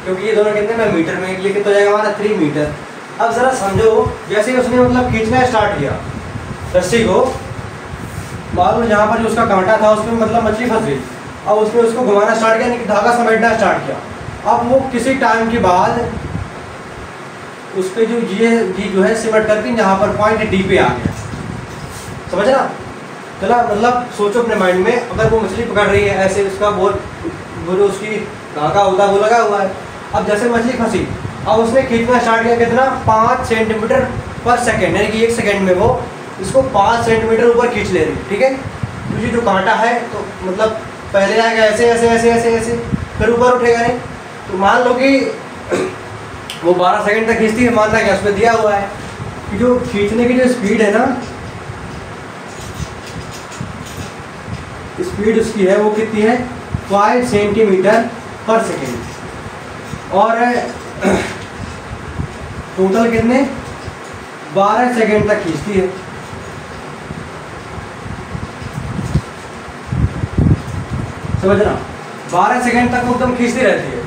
क्योंकि ये दोनों कितने में मीटर में, ये कितना हो जाएगा हमारा 3 मीटर। अब जरा समझो, जैसे उसने मतलब खींचना स्टार्ट किया रस्सी को, मालूम जहाँ पर जो उसका कांटा था उसमें मतलब मछली फंस गई, अब उसने उसको घुमाना स्टार्ट किया, यानी कि धागा समेटना स्टार्ट किया। अब वो किसी टाइम के बाद उस पर जो ये जो है सिमट करके जहाँ पर पॉइंट डी पे आ गया, समझ ना। चला मतलब सोचो अपने माइंड में, अगर वो मछली पकड़ रही है ऐसे, उसका वो जो उसकी धागा होता है वो लगा हुआ है, अब जैसे मछली फंसी, अब उसने खींचना स्टार्ट किया, कितना 5 सेंटीमीटर पर सेकेंड, यानी कि 1 सेकेंड में वो इसको 5 सेंटीमीटर ऊपर खींच ले रही है, ठीक है। तो ये जो कांटा है तो मतलब पहले आएगा ऐसे ऐसे ऐसे ऐसे ऐसे, फिर ऊपर उठेगा नहीं। तो मान लो कि वो 12 सेकंड तक खींचती है, मानना क्या उसमें दिया हुआ है कि जो खींचने की जो स्पीड है ना, स्पीड उसकी है वो कितनी है 5 सेंटीमीटर पर सेकेंड, और टोटल कितने 12 सेकंड तक खींचती है। समझना, 12 सेकंड तक वो एकदम खींचती रहती है।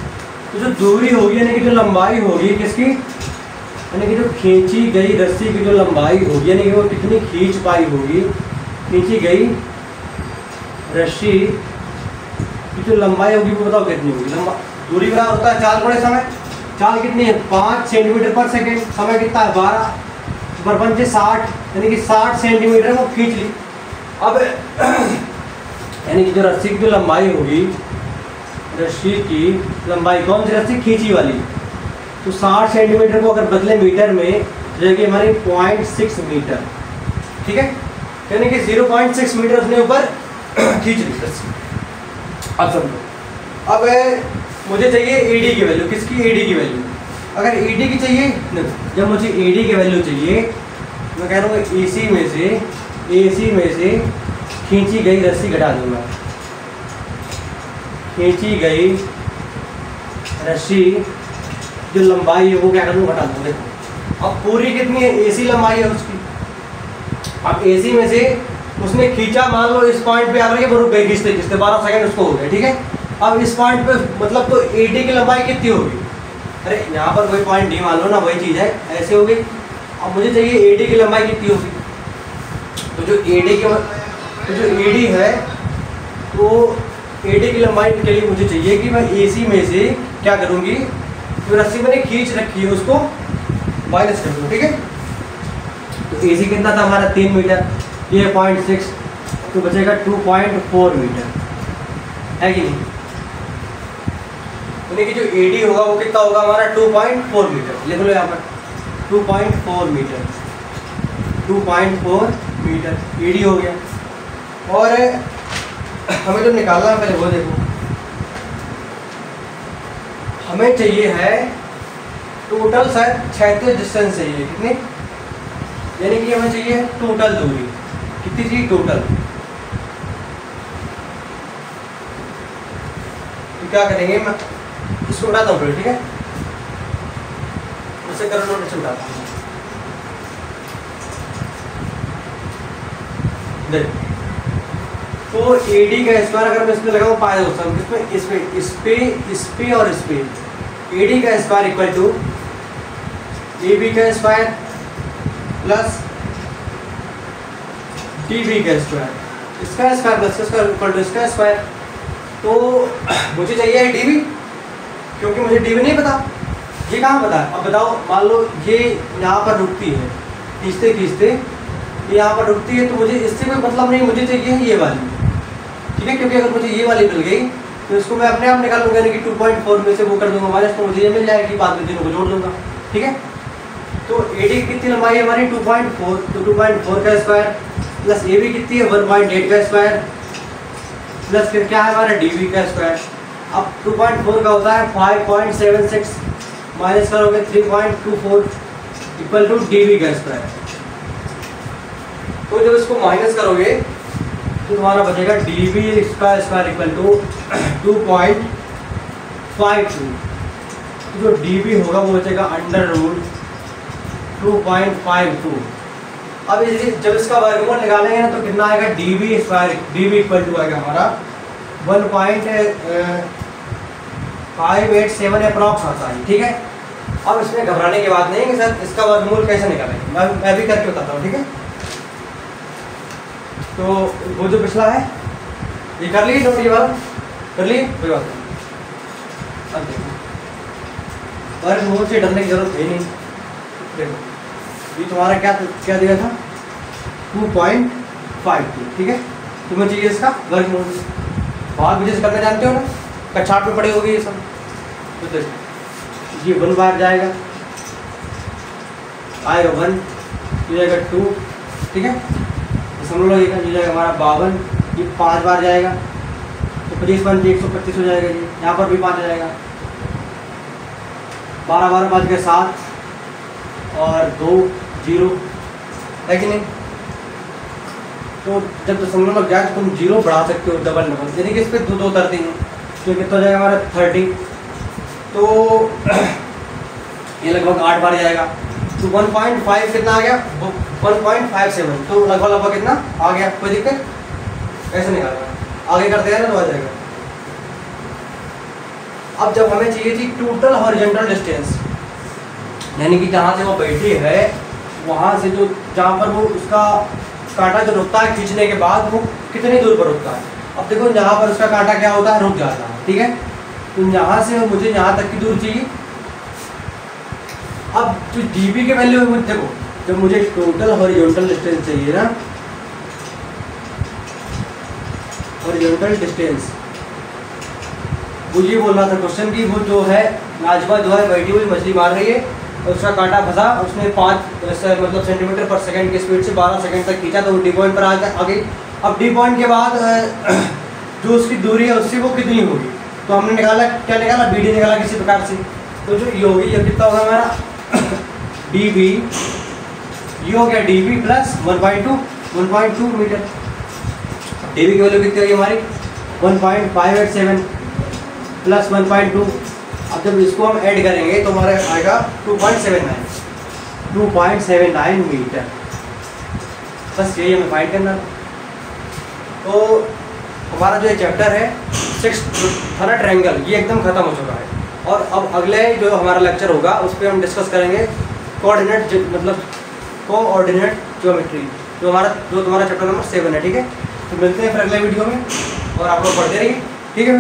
तो जो दूरी होगी यानी कि जो लंबाई होगी किसकी, यानी कि जो खींची गई रस्सी की जो लंबाई होगी, यानी कि वो कितनी खींच पाई होगी, खींची गई रस्सी की जो लंबाई होगी वो बताओ कितनी होगी। दूरी बराबर होता है चाल गुणे समय, चाल कितनी है 5 सेंटीमीटर पर सेकेंड, समय कितना है 12 पर 5 से 60, यानी कि 60 सेंटीमीटर वो खींच ली। अब यानी कि जो रस्सी की जो लंबाई होगी, रस्सी की लंबाई, कौन सी रस्सी, खींची वाली, तो 60 सेंटीमीटर को अगर बदले मीटर में जाएगी हमारी 0.6 मीटर, ठीक है, यानी कि 0.6 मीटर उसने ऊपर खींच ली रस्सी। अब समझो, अब मुझे चाहिए AD की वैल्यू, किसकी AD की वैल्यू, अगर AD की चाहिए, जब मुझे AD की वैल्यू चाहिए, मैं कह रहा हूँ AC में से खींची गई रस्सी घटा दूंगा, खींची गई रस्सी जो लंबाई है वो क्या कर दूँगा, घटा दूँगा। अब पूरी कितनी है AC लंबाई है उसकी, अब AC में से उसने खींचा, मान लो इस पॉइंट पे आकर के वो रुक गई खींचते खींचते, 12 सेकंड उसको हो गए, ठीक है। अब इस पॉइंट पे मतलब तो AD की लंबाई कितनी होगी, अरे यहाँ पर कोई पॉइंट डी मान लो ना, वही चीज़ है, ऐसे हो गई। अब मुझे चाहिए AD की लंबाई कितनी होगी, तो जो AD है तो AD की लंबाई के लिए मुझे चाहिए कि मैं AC में से क्या करूँगी, जो रस्सी मैंने खींच रखी है उसको माइनस कर दूँ, ठीक है। तो AC कितना था हमारा 3 मीटर, ये 0.6, तो बचेगा 2.4 मीटर, है कि नहीं। यानी कि जो AD होगा वो कितना होगा हमारा 2.4 मीटर, लिख लो यहाँ पर 2.4 मीटर, 2.4 मीटर AD हो गया। और हमें जो निकालना है पहले वो देखो, हमें चाहिए है टोटल शायद क्षैतिज डिस्टेंस चाहिए, कितनी, यानी कि हमें चाहिए टोटल दूरी, कितनी चाहिए टोटल। तो क्या करेंगे, मैं इसको उठाता हूँ, ठीक है, उसे करो नोट से उठाता हूँ। तो AD का स्क्वायर अगर मैं इसमें लगाऊँ पाया होता हूँ, किसमें, इस पे और इस पे, AD का स्क्वायर इक्वल टू AB का स्क्वायर प्लस DB का स्क्वायर, इसका स्क्वायर प्लस इसका इक्वल टू इसका स्क्वायर। तो मुझे चाहिए DB, क्योंकि मुझे DB नहीं पता, ये कहाँ पता है। अब बताओ, मान लो ये यहाँ पर रुकती है, खींचते खींचते ये यहाँ पर रुकती है, तो मुझे इससे कोई मतलब नहीं, मुझे चाहिए ये वाली, ठीक है, क्योंकि अगर मुझे ये वाली मिल गई तो इसको मैं अपने आप निकाल लूँगा, यानी कि 2.4 में से वो कर दूंगा माइनस, तो मुझे ये मिल जाएगी, बाद में तीनों को जोड़ दूंगा, ठीक है। तो AD की कितनी लंबाई है हमारी 2.4, तो 2.4 का स्क्वायर प्लस AB कितनी है 1.8 का स्क्वायर, प्लस फिर क्या है हमारा DB का स्क्वायर, अब 2.4 का होता है 5.76 माइनस करोगे 3.24 इक्वल टू dv का स्क्वायर। तो जब इसको माइनस करोगे तो तुम्हारा बचेगा dv का स्क्वायर इक्वल टू 2.52। जो dv होगा वो बचेगा अंडर रूट 2.52। अब इसी जब इसका वर्गमूल निकालेंगे ना तो कितना आएगा dv square, dv equal to आएगा हमारा 1.587 अप्रॉक्स आता है। ठीक है, अब इसमें घबराने की बात नहीं है कि सर इसका वर्गमूल कैसे निकालेंगे, मैं भी करके बताता हूँ। ठीक है, तो वो जो पिछला है ये कर लिए नोट, ये वाला कर लिए, कोई बात नहीं। अब देखो वर्गमूल से डरने की जरूरत है नहीं। देखो ये तुम्हारा क्या दिया था 2.52। ठीक है, तुम्हें चाहिए इसका वर्गमूल। भाग विजय करना जानते हो ना, कक्षाट में पड़े होगी ये सब। तो देखो ये 1 बार जाएगा, आएगा 1, ये जाएगा 2। ठीक है, समझ लो ये जाएगा हमारा 52, ये 5 बार जाएगा तो 25 1 125 हो जाएगा। जी यहाँ पर भी 5 आ जाएगा, 12 12 5 के 7 और 2 0 है कि नहीं। तो जब तो समझ लग जाए तो तुम 0 बढ़ा सकते हो डबल नंबर, यानी कि इस पर 2 उतरती हैं तो कितना हो जाएगा हमारा 30। तो ये लगभग 8 बार जाएगा तो 1.5 कितना आ गया 1.57। तो लगभग कितना आ गया, कोई दिक्कत ऐसे निकालना, आगे करते हैं ना तो आ जाएगा। अब जब हमें चाहिए थी टोटल हॉरिजॉन्टल डिस्टेंस, यानी कि जहाँ से वो बैठी है वहाँ से जो जहाँ पर वो उसका कांटा जो रुकता है खींचने के बाद वो कितनी दूर पर रुकता है। अब देखो यहाँ पर उसका कांटा क्या होता है, रुक जाता है। ठीक है, तो यहाँ से मुझे यहाँ तक की दूर चाहिए। अब जो dv के वैल्यू है मुझे देखो, जब मुझे टोटल हॉरिजॉन्टल डिस्टेंस चाहिए ना, हॉरिजॉन्टल डिस्टेंस वो ये बोल रहा था क्वेश्चन की वो जो है नाजमा जो है बैठी हुई मछली मार रही है और उसका कांटा फंसा, उसने 5 मतलब सेंटीमीटर पर सेकंड की स्पीड से 12 सेकंड तक खींचा तो वो डी पॉइंट पर आ गई। अब डी पॉइंट के बाद जो उसकी दूरी है उससे वो कितनी होगी, तो हमने निकाला, क्या निकाला, बी डी निकाला किसी प्रकार से। तो जो ये होगी, ये कितना होगा हमारा डी बी, ये हो गया D B plus 1.2 metre. D B की वैल्यू कितनी होगी हमारी 1.587 प्लस 1.2। अब जब इसको हम ऐड करेंगे तो हमारा आएगा 2.79 मीटर। बस यही हमें फाइंड करना। तो हमारा जो चैप्टर है 6 थाना ट्रायंगल ये एकदम ख़त्म हो चुका है। और अब अगले जो हमारा लेक्चर होगा उस पर हम डिस्कस करेंगे कोऑर्डिनेट, मतलब कोऑर्डिनेट ज्योमेट्री, जो तुम्हारा चैप्टर नंबर 7 है। ठीक है, तो मिलते हैं फिर अगले वीडियो में और आप लोग पढ़ते रहिए। ठीक है।